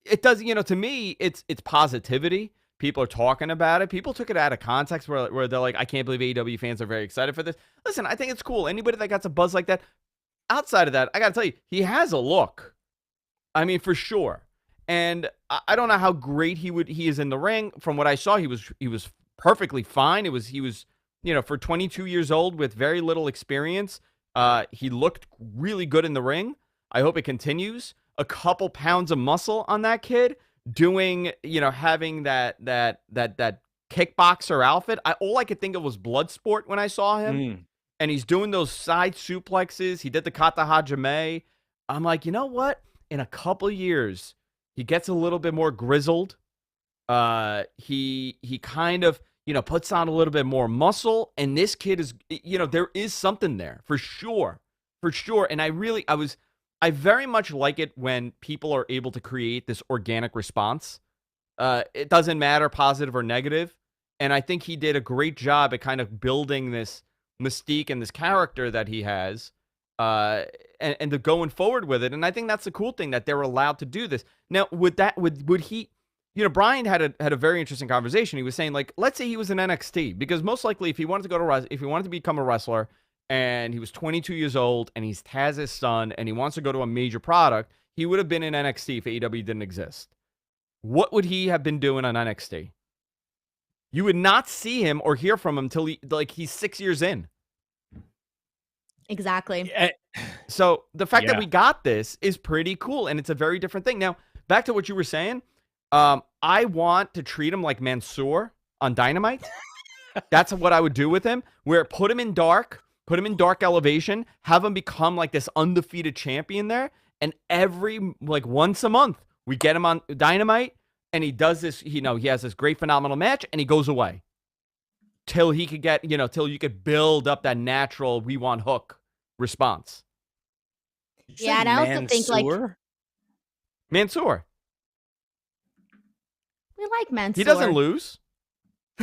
C: It does, to me, it's positivity. People are talking about it. People took it out of context where they're like, I can't believe AEW fans are very excited for this. Listen, I think it's cool. Anybody that got a buzz like that, outside of that, I got to tell you, he has a look. I mean, for sure. And I don't know how great he is in the ring. From what I saw, he was perfectly fine. He was, for 22 years old with very little experience, he looked really good in the ring. I hope it continues. A couple pounds of muscle on that kid doing, having that kickboxer outfit. All I could think of was Bloodsport when I saw him. And he's doing those side suplexes. He did the Kata Hajime. I'm like, you know what? In a couple years, he gets a little bit more grizzled. He kind of, puts on a little bit more muscle. And this kid is, there is something there for sure. For sure. And I very much like it when people are able to create this organic response. It doesn't matter positive or negative. And I think he did a great job at kind of building this mystique and this character that he has, and to going forward with it. And I think that's the cool thing that they're allowed to do this. Now, would he, Brian had a very interesting conversation. He was saying, like, let's say he was in NXT, because most likely if he wanted to become a wrestler, and he was 22 years old, and he's Taz's son, and he wants to go to a major product, he would have been in NXT if AEW didn't exist. what would he have been doing on NXT? You would not see him or hear from him until he's 6 years in.
B: Exactly.
C: So the fact that we got this is pretty cool, and it's a very different thing. Now, back to what you were saying, I want to treat him like Mansoor on Dynamite. That's what I would do with him, where put him in dark elevation, have him become like this undefeated champion there, and once a month, we get him on Dynamite, and he does this, he has this great, phenomenal match, and he goes away. Till he could get, till you could build up that natural, we want Hook response.
B: Yeah, and I also think
C: Mansoor.
B: We like Mansoor.
C: He doesn't lose.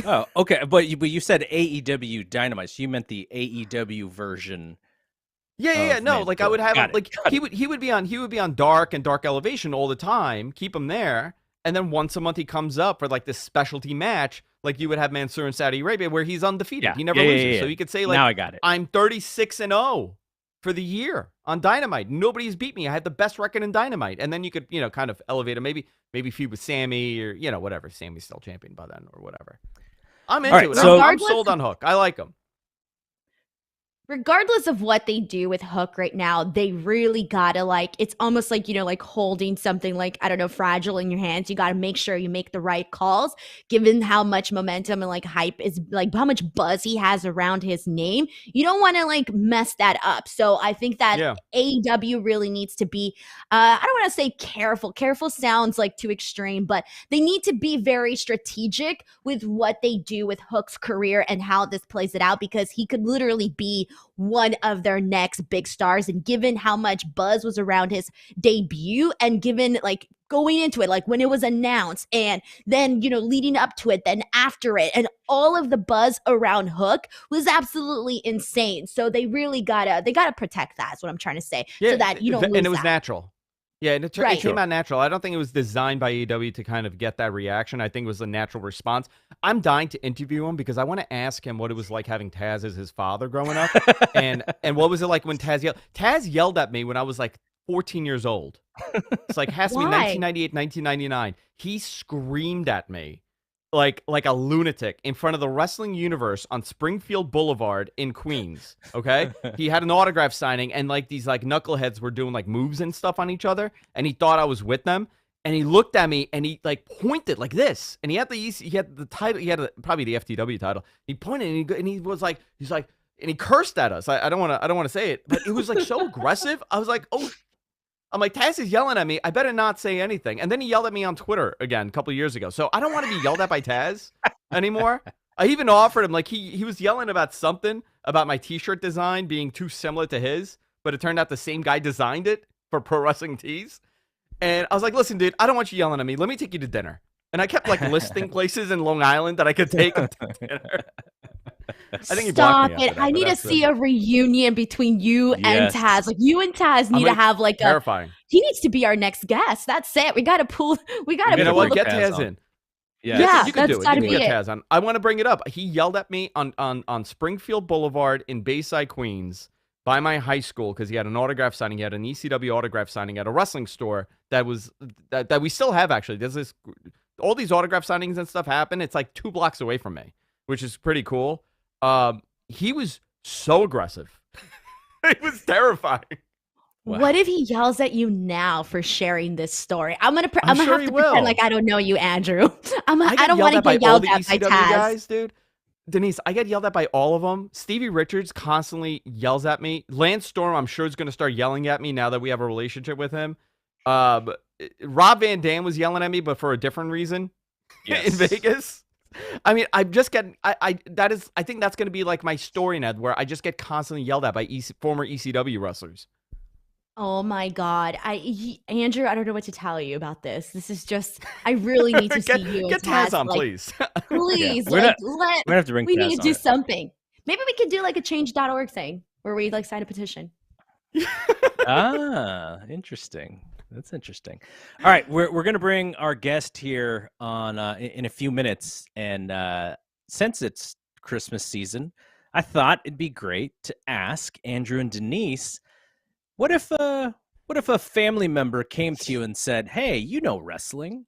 A: Oh, okay. But you said AEW Dynamite, so you meant the AEW version.
C: Yeah. No, like I would have him, like he would be on dark and dark elevation all the time, keep him there, and then once a month he comes up for like this specialty match, like you would have Mansoor in Saudi Arabia where he's undefeated.
A: Yeah.
C: He never loses. So you could say like,
A: now I got it.
C: I'm 36-0 for the year on Dynamite. Nobody's beat me. I had the best record in Dynamite. And then you could, kind of elevate him, maybe feud with Sammy or, whatever. Sammy's still champion by then or whatever. I'm into it. So I'm sold on Hook. I like him.
B: Regardless of what they do with Hook right now, they really gotta it's almost like, like holding something like, I don't know, fragile in your hands. You gotta make sure you make the right calls, given how much momentum and hype is, how much buzz he has around his name. You don't want to mess that up. So I think that AEW really needs to be, I don't want to say careful. Careful sounds too extreme, but they need to be very strategic with what they do with Hook's career and how this plays it out, because he could literally be one of their next big stars. And given how much buzz was around his debut, and given going into it, when it was announced, and then, leading up to it, then after it, and all of the buzz around Hook was absolutely insane. So they really gotta protect that, is what I'm trying to say. So that you don't lose
C: and it was
B: that.
C: natural. Yeah, and it came out natural. I don't think it was designed by AEW to kind of get that reaction. I think it was a natural response. I'm dying to interview him because I want to ask him what it was like having Taz as his father growing up, and what was it like when Taz yelled? Taz yelled at me when I was 14 years old. It's has to be 1998, 1999. He screamed at me like a lunatic in front of the Wrestling Universe on Springfield Boulevard in Queens. Okay, he had an autograph signing, and these knuckleheads were doing moves and stuff on each other, and he thought I was with them, and he looked at me and he pointed like this, and he had the title, he had probably the FTW title. He pointed and he was he's like, and he cursed at us. I don't want to say it, but it was so aggressive. I was like, oh. I'm like, Taz is yelling at me. I better not say anything. And then he yelled at me on Twitter again a couple of years ago. So I don't want to be yelled at by Taz anymore. I even offered him, he was yelling about something about my t-shirt design being too similar to his, but it turned out the same guy designed it for Pro Wrestling Tees. And I was like, listen, dude, I don't want you yelling at me. Let me take you to dinner. And I kept listing places in Long Island that I could take him to dinner. I think he
B: Stop
C: blocked me
B: it.
C: after that,
B: I need to see a reunion between you and Taz. You and Taz need to have
C: terrifying.
B: He needs to be our next guest. That's it. We gotta pull
C: Get Taz in.
B: Yeah,
C: you can do it. You can
B: be
C: get Taz on. I want to bring it up. He yelled at me on Springfield Boulevard in Bayside, Queens, by my high school, because he had an autograph signing. He had an ECW autograph signing at a wrestling store that we still have, actually. There's all these autograph signings and stuff happen. It's 2 blocks away from me, which is pretty cool. He was so aggressive. It was terrifying.
B: Wow. What if he yells at you now for sharing this story? I'm gonna
C: sure
B: have to pretend
C: will.
B: I don't know you, Andrew. I don't want to get yelled at by Taz.
C: Guys, dude. Denise, I get yelled at by all of them. Stevie Richards constantly yells at me. Lance Storm, I'm sure, is going to start yelling at me now that we have a relationship with him. Rob Van Dam was yelling at me, but for a different reason in Vegas. I mean, I'm just getting. I think that's going to be my story, Ned, where I just get constantly yelled at by former ECW wrestlers.
B: Oh my God, Andrew, I don't know what to tell you about this. This is just, I really need to see you.
C: Get Taz on, please.
B: Please,
A: we have to bring.
B: We need to do something. Maybe we could do a change.org thing where we sign a petition.
A: Interesting. That's interesting. All right, we're gonna bring our guest here on in a few minutes, and since it's Christmas season, I thought it'd be great to ask Andrew and Denise, what if a family member came to you and said, "Hey, you know wrestling.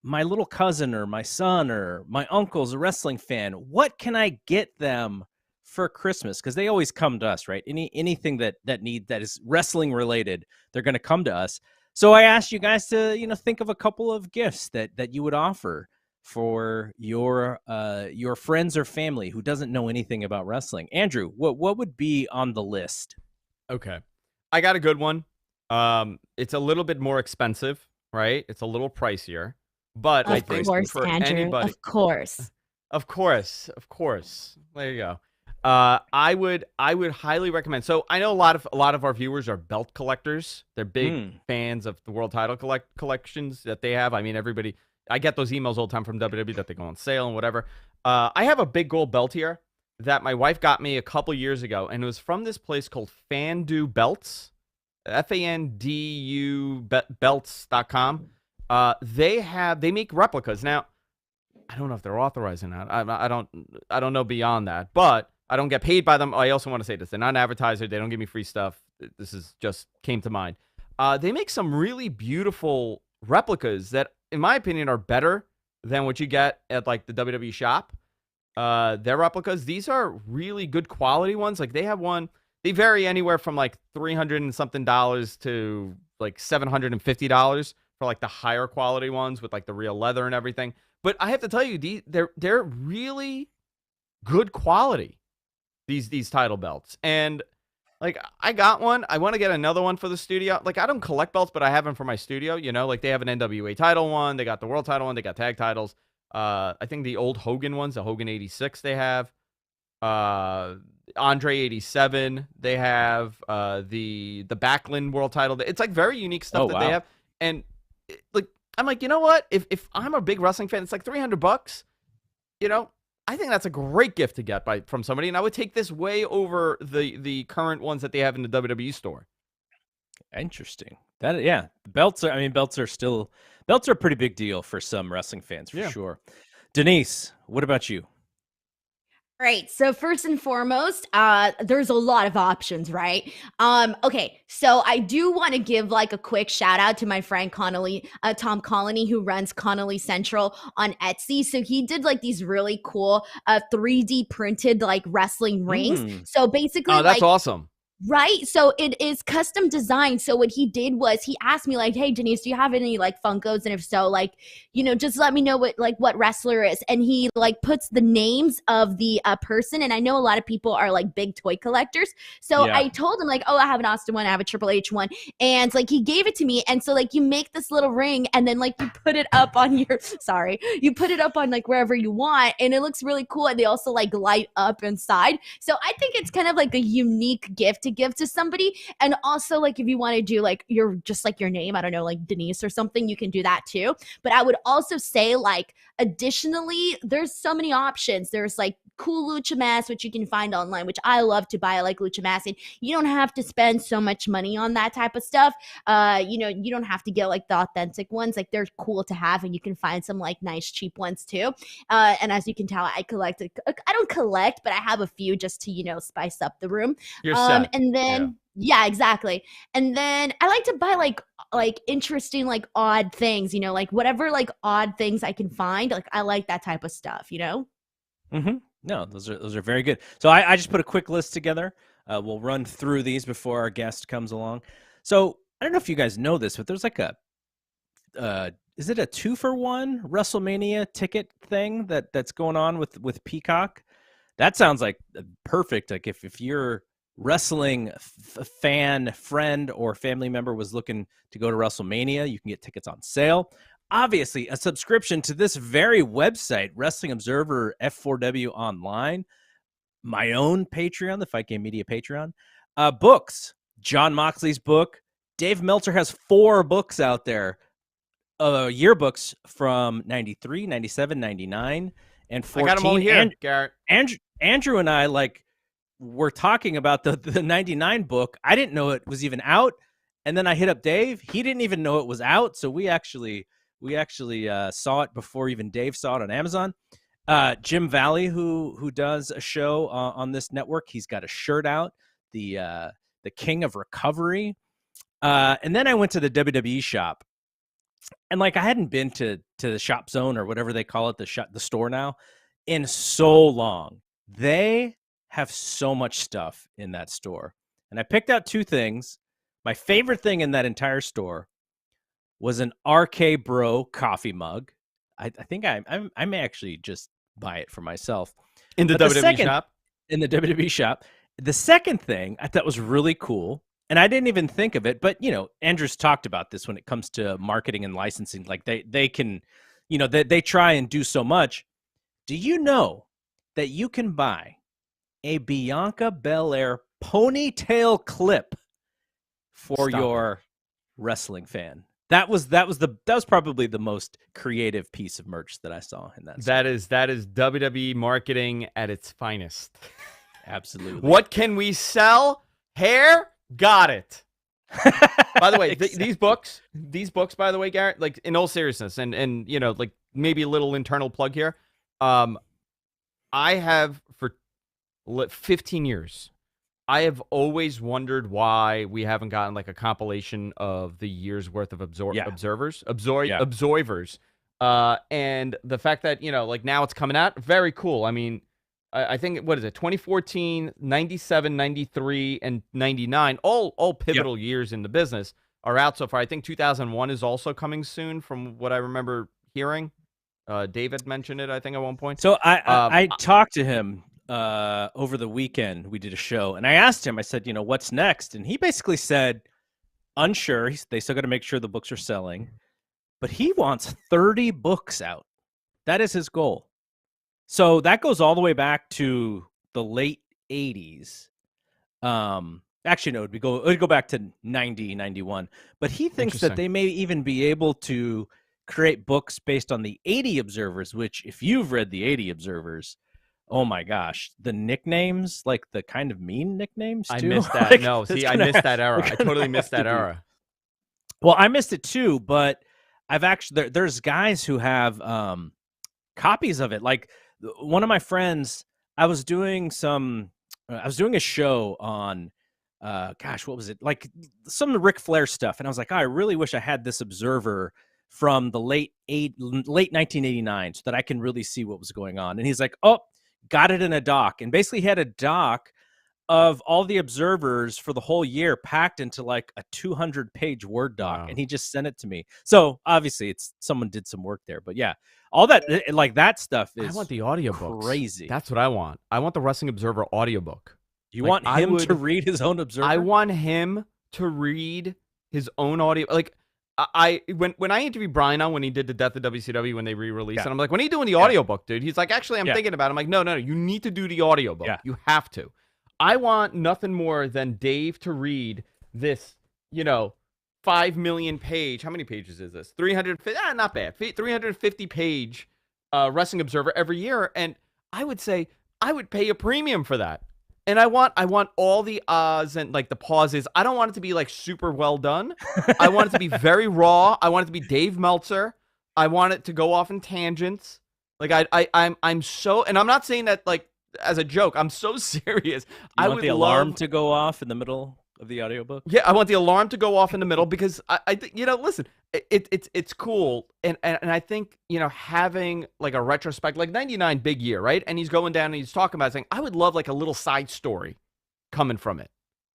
A: my little cousin or my son or my uncle's a wrestling fan. What can I get them for Christmas? Because they always come to us, right? Anything that is wrestling related, they're going to come to us. So I asked you guys to, think of a couple of gifts that you would offer for your friends or family who doesn't know anything about wrestling. Andrew, what would be on the list?
C: Okay, I got a good one. It's a little bit more expensive, right? It's a little pricier, but I think for
B: Andrew,
C: anybody,
B: of course.
C: Of course. There you go. I would highly recommend. So I know a lot of our viewers are belt collectors. They're big fans of the world title collections that they have. I mean, everybody. I get those emails all the time from WWE that they go on sale and whatever. I have a big gold belt here that my wife got me a couple years ago, and it was from this place called Fandu Belts, FANDU belts.com. They make replicas now. I don't know if they're authorizing that. I don't know beyond that, but I don't get paid by them. I also want to say this: they're not an advertiser. They don't give me free stuff. This is just came to mind. They make some really beautiful replicas that, in my opinion, are better than what you get at like the WWE shop. Their replicas, these are really good quality ones. Like they have one. They vary anywhere from like $300 and something to like $750 for like the higher quality ones with like the real leather and everything. But I have to tell you, they're really good quality. These title belts, and like I got one. I want to get another one for the studio. Like I don't collect belts, but I have them for my studio. Like they have an NWA title one, they got the world title one, they got tag titles. I think the old Hogan ones, the Hogan 86, they have. Andre 87, they have. The Backlund world title. It's like very unique stuff that they have, and like. I'm like, you know what? If I'm a big wrestling fan, it's like $300. I think that's a great gift to get from somebody, and I would take this way over the current ones that they have in the WWE store.
A: Interesting. Belts are a pretty big deal for some wrestling fans for sure. Denise, what about you?
B: Right. So first and foremost, there's a lot of options, right? Okay. So I do want to give like a quick shout out to my friend Tom Colony, who runs Connolly Central on Etsy. So he did like these really cool 3D printed like wrestling rings. So basically,
C: that's awesome.
B: Right. So it is custom designed. So what he did was he asked me like, hey, Denise, do you have any like Funkos? And if so, like, just let me know what wrestler is. And he like puts the names of the person. And I know a lot of people are like big toy collectors. So I told him like, oh, I have an Austin one. I have a Triple H one. And like, he gave it to me. And so like you make this little ring and then like you put it up on you put it up on like wherever you want. And it looks really cool. And they also like light up inside. So I think it's kind of like a unique gift to give to somebody. And also like if you want to do like your name, I don't know, like Denise or something, you can do that too. But I would also say like additionally, there's so many options. There's like cool lucha masks, which you can find online, which I love to buy. I like lucha masks, and you don't have to spend so much money on that type of stuff. You don't have to get like the authentic ones. Like they're cool to have, and you can find some like nice cheap ones too. And as you can tell, I don't collect, but I have a few just to spice up the room. And then yeah, exactly. And then I like to buy like interesting, like odd things, like whatever, like odd things I can find. Like I like that type of stuff,
A: Mm-hmm. No, those are very good. So I just put a quick list together. We'll run through these before our guest comes along. So I don't know if you guys know this, but there's like is it a 2-for-1 WrestleMania ticket thing that's going on with Peacock? That sounds like perfect. Like if you're wrestling fan, friend, or family member was looking to go to WrestleMania, you can get tickets on sale. Obviously, a subscription to this very website, Wrestling Observer F4W Online, my own Patreon, the Fight Game Media Patreon, books, John Moxley's book. Dave Meltzer has 4 books out there, yearbooks from 93, 97, 99, and 14.
C: I got them all here, Garrett.
A: Andrew and I we're talking about the 99 book. I didn't know it was even out. And then I hit up Dave. He didn't even know it was out. So we actually saw it before even Dave saw it on Amazon. Jim Valley, who does a show on this network, he's got a shirt out, the King of Recovery. And then I went to the WWE shop And like I hadn't been to the Shop Zone or whatever they call it, the store now, in so long. They have so much stuff in that store. And I picked out two things. My favorite thing in that entire store was an RK Bro coffee mug. I think I may actually just buy it for myself.
C: In the
A: But
C: WWE shop?
A: in the WWE shop. The second thing I thought was really cool, and I didn't even think of it, but Andrew's talked about this when it comes to marketing and licensing. Like they can, they try and do so much. Do you know that you can buy a Bianca Belair ponytail clip for your wrestling fan? That was probably the most creative piece of merch that I saw in that.
C: That is WWE marketing at its finest.
A: Absolutely.
C: What can we sell? Hair? Got it. By the way,
A: exactly.
C: these books, by the way, Garrett, like in all seriousness, and like maybe a little internal plug here. I have for 15 years. I have always wondered why we haven't gotten like a compilation of the year's worth of observers. And the fact that, like now it's coming out, very cool. I mean, I think, what is it, 2014, 97, 93, and 99, all pivotal years in the business are out so far. I think 2001 is also coming soon from what I remember hearing. David mentioned it, I think, at one point.
A: So I talked to him over the weekend. We did a show, and I asked him, I said, what's next? And he basically said, unsure. They still got to make sure the books are selling, but he wants 30 books out. That is his goal. So that goes all the way back to the late 80s. Actually, no, it would go back to 90, 91. But he thinks that they may even be able to create books based on the 80 Observers, which, if you've read the 80 Observers, oh my gosh, the nicknames, like the kind of mean nicknames, too.
C: I missed that. Like, no, see, I missed that era. I totally missed that era.
A: Well, I missed it too, but I've actually, there's guys who have copies of it. Like one of my friends, I was doing a show on, what was it? Like some Ric Flair stuff. And I was like, I really wish I had this Observer from the late 1989 so that I can really see what was going on. And he's like, oh, got it in a doc. And basically he had a doc of all the Observers for the whole year packed into like a 200-page Word doc. Wow. And he just sent it to me. So obviously someone did some work there, but yeah, all that, like that stuff is,
C: I want the audiobooks.
A: Crazy.
C: That's what I want. I want the Wrestling Observer audiobook.
A: You want him to read his own Observer?
C: I want him to read his own audio. Like when I interviewed Brian on when he did the Death of WCW when they re-released, and I'm like, when are you doing the audiobook, dude? He's like, actually, I'm thinking about it. I'm like, no, you need to do the audiobook. You have to. I want nothing more than Dave to read this, 5 million page. How many pages is this? 350. Not bad. 350 page Wrestling Observer every year, and I would say I would pay a premium for that. And I want all the ahs and like the pauses. I don't want it to be like super well done. I want it to be very raw. I want it to be Dave Meltzer. I want it to go off in tangents. Like I'm so, and I'm not saying that like as a joke. I'm so serious.
A: I want the alarm to go off in the middle of the audiobook.
C: Yeah, I want the alarm to go off in the middle because I think, listen, it's cool. And I think, having like a retrospect, like 99 big year, right? And he's going down and he's talking about saying, I would love like a little side story coming from it.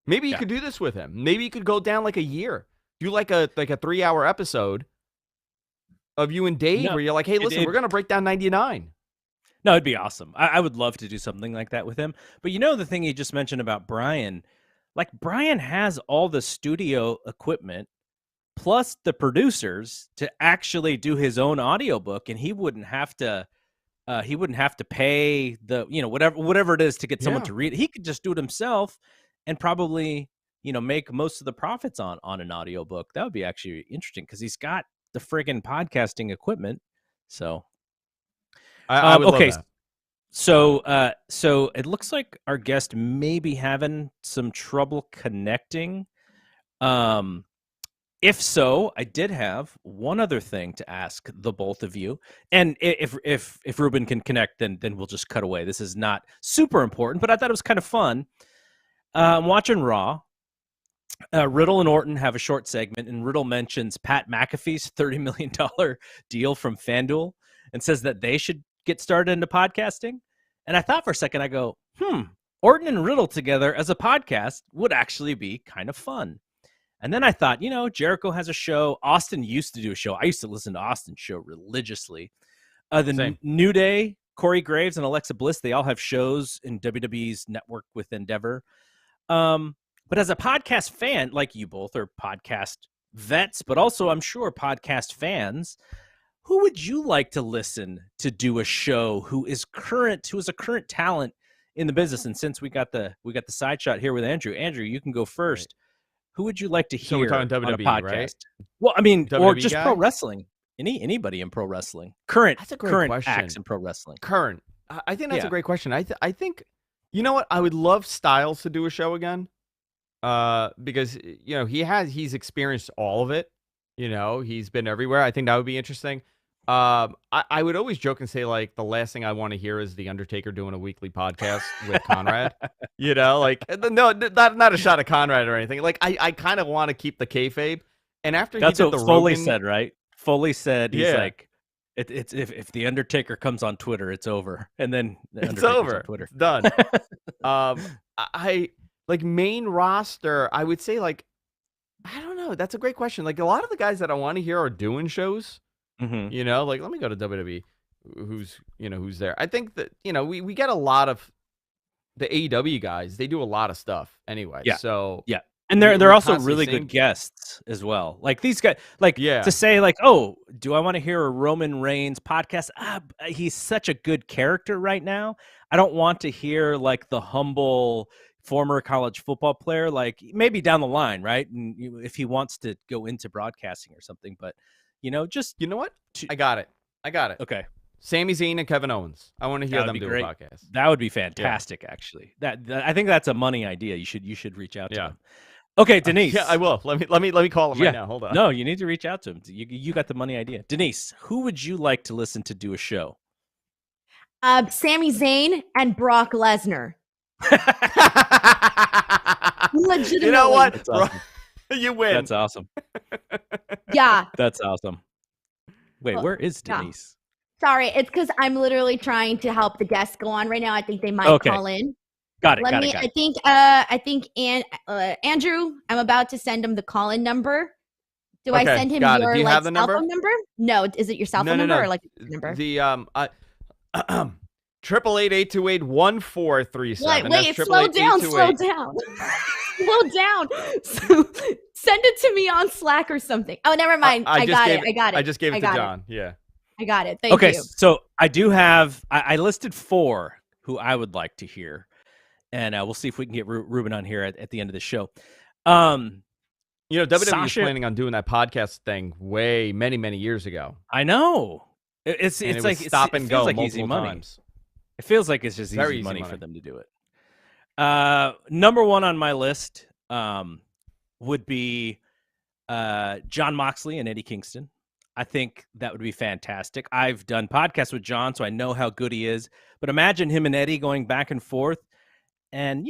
C: Maybe you could do this with him. Maybe you could go down like a year. Do like a 3-hour episode of you and Dave where you're like, hey, listen, we're going to break down 99.
A: No, it'd be awesome. I would love to do something like that with him. But the thing you just mentioned about Brian, like Brian has all the studio equipment plus the producers to actually do his own audiobook, and he wouldn't have to pay the, whatever it is to get someone to read it. He could just do it himself and probably, make most of the profits on an audiobook. That would be actually interesting because he's got the friggin' podcasting equipment. So
C: I would love that.
A: So it looks like our guest may be having some trouble connecting. If so, I did have one other thing to ask the both of you. And if Ruben can connect, then we'll just cut away. This is not super important, but I thought it was kind of fun. I'm watching Raw, Riddle and Orton have a short segment, and Riddle mentions Pat McAfee's $30 million deal from FanDuel and says that they should get started into podcasting. And I thought for a second, I go, Orton and Riddle together as a podcast would actually be kind of fun. And then I thought, Jericho has a show. Austin used to do a show. I used to listen to Austin's show religiously. The New Day, Corey Graves and Alexa Bliss, they all have shows in WWE's network with Endeavor. But as a podcast fan, like you both are podcast vets, but also I'm sure podcast fans, who would you like to listen to do a show who is a current talent in the business? And since we got the side shot here with Andrew, you can go first. Right. Who would you like to hear
C: so we're talking WWE,
A: on a podcast?
C: Right?
A: Well, I mean,
C: WWE
A: or just
C: guy?
A: pro wrestling. Anybody in pro wrestling. That's a great question. Acts in pro wrestling.
C: Current. I think that's a great question. I think, you know what? I would love Styles to do a show again. Because he's experienced all of it. He's been everywhere. I think that would be interesting. I would always joke and say, like, the last thing I want to hear is The Undertaker doing a weekly podcast with Conrad. No, not a shot at Conrad or anything. Like, I kind of want to keep the kayfabe. And after
A: that's
C: he did
A: what
C: the
A: Foley
C: Rogan,
A: said, right? Foley said he's like, it's if The Undertaker comes on Twitter, it's over, and then
C: it's over. On Twitter. It's done. I like main roster. I would say, like, I don't know. That's a great question. Like, a lot of the guys that I want to hear are doing shows.
A: Mm-hmm.
C: Like, let me go to WWE. Who's there? I think that we get a lot of the AEW guys. They do a lot of stuff anyway.
A: Yeah.
C: So
A: yeah. And they're also really good guests as well. Like these guys, to say like, oh, do I want to hear a Roman Reigns podcast? He's such a good character right now. I don't want to hear like the humble former college football player, like maybe down the line, right? And if he wants to go into broadcasting or something, but just
C: what? I got it.
A: Okay.
C: Sami Zayn and Kevin Owens. I want to hear them do a podcast.
A: That would be fantastic, actually. That I think that's a money idea. You should reach out to them. Okay, Denise.
C: I will. Let me call him right now. Hold on.
A: No, you need to reach out to him. You got the money idea. Denise, who would you like to listen to do a show?
B: Sami Zayn and Brock Lesnar. Legitimately.
C: You know what?
A: That's awesome.
C: You win.
A: That's awesome.
B: Yeah.
A: That's awesome. Wait, where is Denise?
B: Sorry, it's because I'm literally trying to help the guests go on right now. I think they might call in.
A: Got it.
B: I think Andrew, I'm about to send him the call-in number. Do I send him your
C: Do you have the
B: cell phone number? No, is it your cell phone number or like number?
C: The 888-828-1437.
B: Wait, slow down. Slow down. So, send it to me on Slack or something. Oh, never mind. I got it.
C: I just gave it to John. Yeah.
B: I got it. Thank you.
A: Okay, so I do have I listed 4 who I would like to hear. And we'll see if we can get Ruben on here at the end of the show.
C: WWE was planning on doing that podcast thing many years ago.
A: I know. It's like
C: stop and go
A: like
C: multiple
A: easy money.
C: times.
A: It feels like it's just easy money for them to do it. Number 1 on my list would be John Moxley and Eddie Kingston. I think that would be fantastic. I've done podcasts with John, so I know how good he is. But imagine him and Eddie going back and forth. And,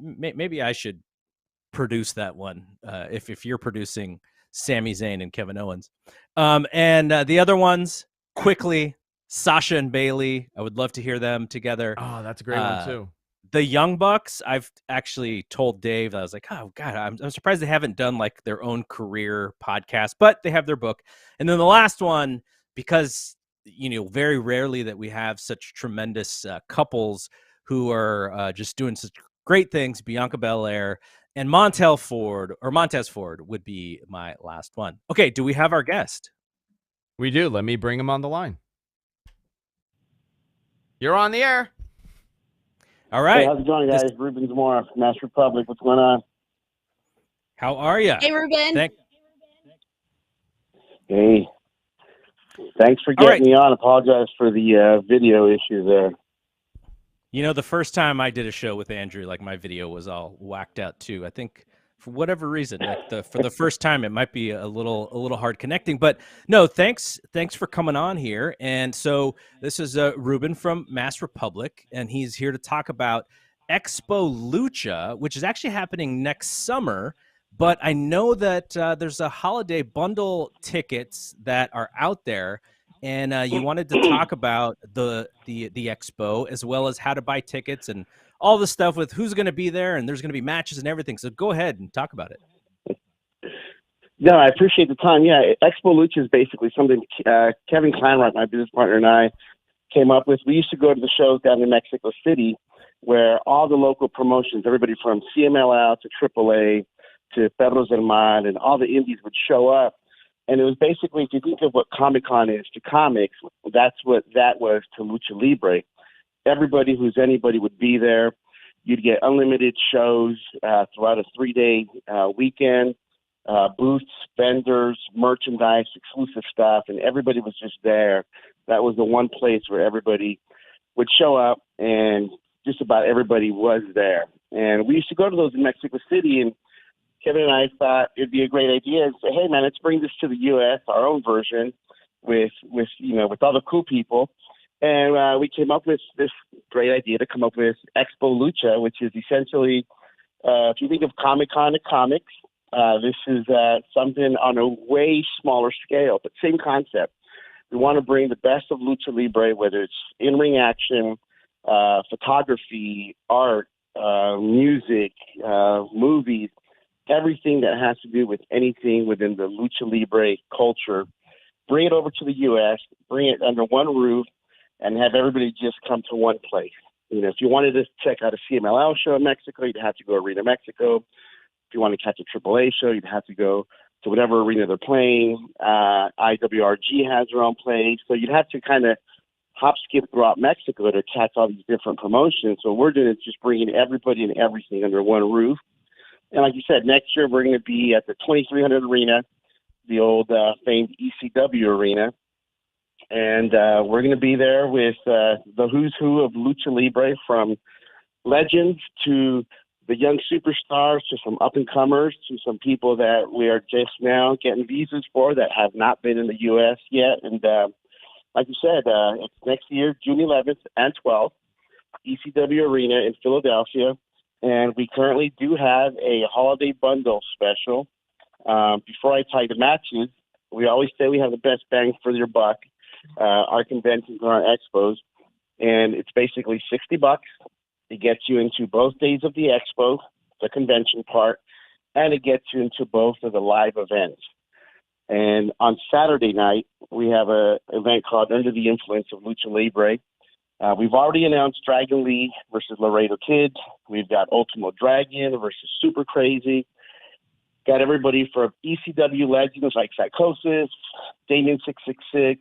A: maybe I should produce that one if you're producing Sami Zayn and Kevin Owens. And the other ones, quickly, Sasha and Bailey. I would love to hear them together.
C: Oh, that's a great one, too.
A: The Young Bucks, I've actually told Dave, I was like, oh, God, I'm surprised they haven't done like their own career podcast, but they have their book. And then the last one, because, very rarely that we have such tremendous couples who are just doing such great things, Bianca Belair and Montez Ford would be my last one. Okay, do we have our guest?
C: We do. Let me bring him on the line. You're on the air.
A: All right.
D: Hey, how's it going, guys? Ruben Zamora from Mass Republic. What's going on?
A: How are you?
B: Hey, Ruben.
D: Hey. Thanks for getting me on. Apologize for the video issue there.
A: The first time I did a show with Andrew, like my video was all whacked out too. I think for whatever reason, for the first time, it might be a little hard connecting. But no, thanks for coming on here. And so this is Ruben from Mass Republic, and he's here to talk about Expo Lucha, which is actually happening next summer. But I know that there's a holiday bundle tickets that are out there, and you wanted to talk about the expo as well as how to buy tickets and all the stuff with who's going to be there, and there's going to be matches and everything. So go ahead and talk about it.
D: No, I appreciate the time. Yeah, Expo Lucha is basically something Kevin Kleinrock, my business partner, and I came up with. We used to go to the shows down in Mexico City where all the local promotions, everybody from CMLL to AAA to Perros del Mar and all the indies would show up. And it was basically, if you think of what Comic-Con is to comics, that's what that was to Lucha Libre. Everybody who's anybody would be there. You'd get unlimited shows throughout a 3-day weekend. Booths, vendors, merchandise, exclusive stuff, and everybody was just there. That was the one place where everybody would show up, and just about everybody was there. And we used to go to those in Mexico City, and Kevin and I thought it'd be a great idea and say, hey, man, let's bring this to the U.S., our own version, with all the cool people. And we came up with this great idea to come up with Expo Lucha, which is essentially, if you think of Comic-Con to comics, this is something on a way smaller scale, but same concept. We want to bring the best of Lucha Libre, whether it's in-ring action, photography, art, music, movies, everything that has to do with anything within the Lucha Libre culture. Bring it over to the U.S., bring it under one roof, and have everybody just come to one place. You know, if you wanted to check out a CMLL show in Mexico, you'd have to go Arena Mexico. If you want to catch a AAA show, you'd have to go to whatever arena they're playing. IWRG has their own place. So you'd have to kind of hop, skip throughout Mexico to catch all these different promotions. So we're doing is just bringing everybody and everything under one roof. And like you said, next year we're going to be at the 2300 Arena, the old famed ECW arena. And we're going to be there with the who's who of Lucha Libre, from legends to the young superstars to some up-and-comers to some people that we are just now getting visas for that have not been in the U.S. yet. And like you said, it's next year, June 11th and 12th, ECW Arena in Philadelphia. And we currently do have a holiday bundle special. Before I tell you the matches, we always say we have the best bang for your buck, our conventions and our expos. And it's basically $60. It gets you into both days of the expo, the convention part, and it gets you into both of the live events. And on Saturday night, we have an event called Under the Influence of Lucha Libre. We've already announced Dragon Lee versus Laredo Kid. We've got Ultimo Dragon versus Super Crazy. Got everybody from ECW legends like Psychosis, Damien 666,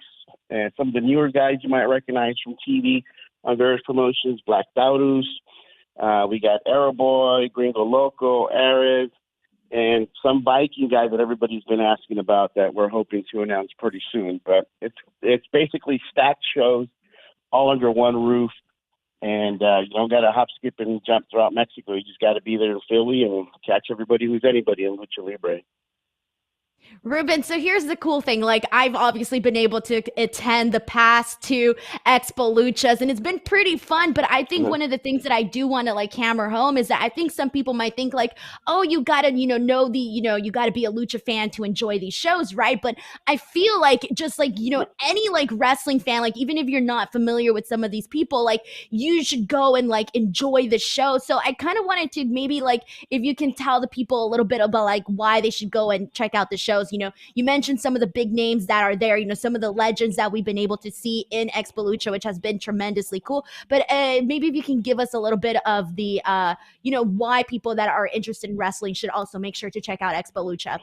D: and some of the newer guys you might recognize from TV on various promotions, Black Taurus. We got Aeroboy, Gringo Loco, Ares, and some biking guy that everybody's been asking about that we're hoping to announce pretty soon. But it's basically stacked shows all under one roof, and you don't got to hop, skip, and jump throughout Mexico. You just got to be there in Philly and catch everybody who's anybody in Lucha Libre.
B: Ruben, so here's the cool thing. Like, I've obviously been able to attend the past two Expo Luchas, and it's been pretty fun. But I think one of the things that I do want to like hammer home is that I think some people might think like, oh, you gotta, know the, you gotta be a Lucha fan to enjoy these shows, right? But I feel like just like, any like wrestling fan, like even if you're not familiar with some of these people, like you should go and like enjoy the show. So I kind of wanted to maybe like, if you can tell the people a little bit about like why they should go and check out the shows. You mentioned some of the big names that are there, some of the legends that we've been able to see in Expo Lucha, which has been tremendously cool. But maybe if you can give us a little bit of the, why people that are interested in wrestling should also make sure to check out Expo Lucha.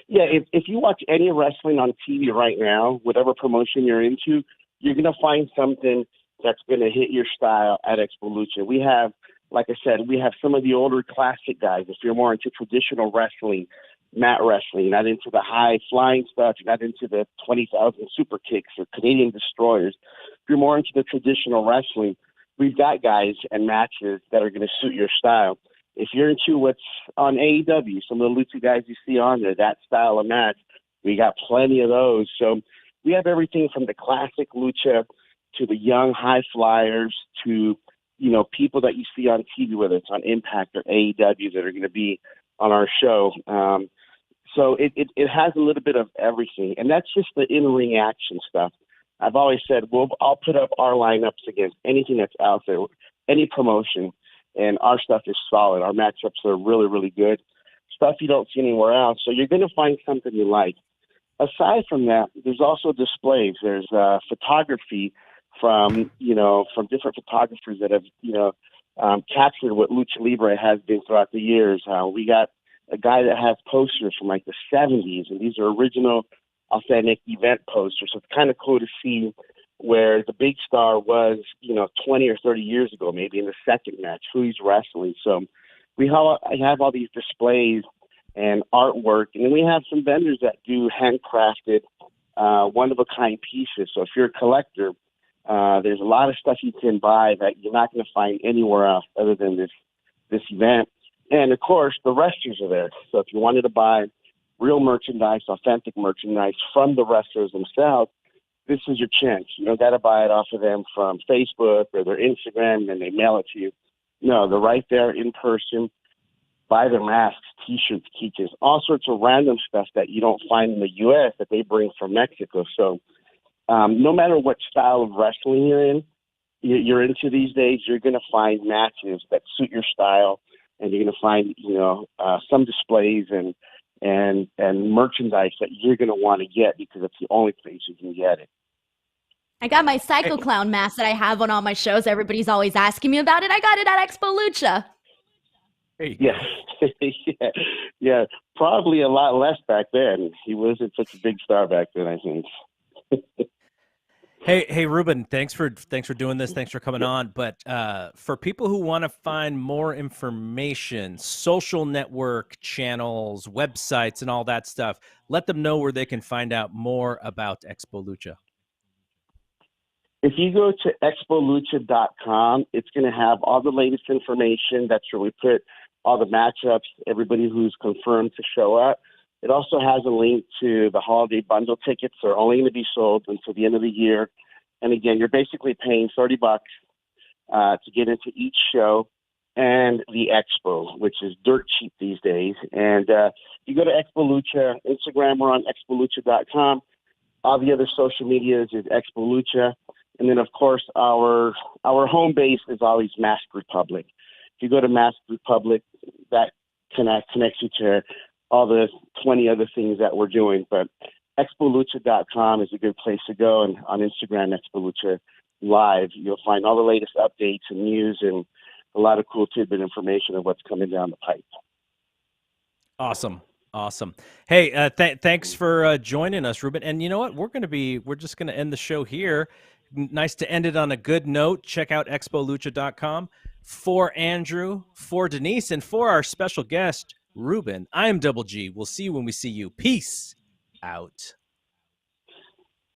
D: Yeah, if you watch any wrestling on TV right now, whatever promotion you're into, you're going to find something that's going to hit your style at Expo Lucha. We have, like I said, we have some of the older classic guys. If you're more into traditional wrestling, mat wrestling, not into the high flying stuff, you're not into the 20,000 super kicks or Canadian destroyers. If you're more into the traditional wrestling, we've got guys and matches that are going to suit your style. If you're into what's on AEW, some of the Lucha guys you see on there, that style of match, we got plenty of those. So we have everything from the classic Lucha to the young high flyers to people that you see on TV, whether it's on Impact or AEW, that are going to be on our show. So it has a little bit of everything, and that's just the in-ring action stuff. I've always said, I'll put up our lineups against anything that's out there, any promotion, and our stuff is solid. Our matchups are really, really good, stuff you don't see anywhere else. So you're going to find something you like. Aside from that, there's also displays. There's photography from different photographers that have, captured what Lucha Libre has been throughout the years. We got a guy that has posters from like the 70s, and these are original, authentic event posters. So it's kind of cool to see where the big star was, 20 or 30 years ago, maybe in the second match, who he's wrestling. So I have all these displays and artwork, and then we have some vendors that do handcrafted, one-of-a-kind pieces. So if you're a collector, there's a lot of stuff you can buy that you're not going to find anywhere else other than this event. And, of course, the wrestlers are there. So if you wanted to buy real merchandise, authentic merchandise from the wrestlers themselves, this is your chance. You don't got to buy it off of them from Facebook or their Instagram and they mail it to you. No, they're right there in person. Buy their masks, T-shirts, keychains, all sorts of random stuff that you don't find in the U.S. that they bring from Mexico. So no matter what style of wrestling you're into these days, you're going to find matches that suit your style, and you're going to find some displays and merchandise that you're going to want to get because it's the only place you can get it.
B: I got my Psycho Clown mask that I have on all my shows. Everybody's always asking me about it. I got it at Expo Lucha.
A: Yeah.
D: Yeah. Probably a lot less back then. He wasn't such a big star back then, I think.
A: Hey, Ruben, thanks for doing this. Thanks for coming on. But for people who want to find more information, social network channels, websites, and all that stuff, let them know where they can find out more about Expo Lucha.
D: If you go to expolucha.com, it's going to have all the latest information. That's where we put all the matchups, everybody who's confirmed to show up. It also has a link to the holiday bundle tickets. They're only going to be sold until the end of the year. And again, you're basically paying $30 to get into each show and the expo, which is dirt cheap these days. And you go to Expo Lucha, Instagram, we're on expolucha.com. All the other social medias is Expo Lucha. And then, of course, our home base is always Mask Republic. If you go to Mask Republic, that connects you to all the 20 other things that we're doing. But expolucha.com is a good place to go. And on Instagram, Expo Lucha Live, you'll find all the latest updates and news and a lot of cool tidbit information of what's coming down the pipe.
A: Awesome. Hey, thanks for joining us, Ruben. And you know what? We're just going to end the show here. Nice to end it on a good note. Check out expolucha.com. For Andrew, for Denise, and for our special guest, Ruben, I am Double G. We'll see you when we see you. Peace out.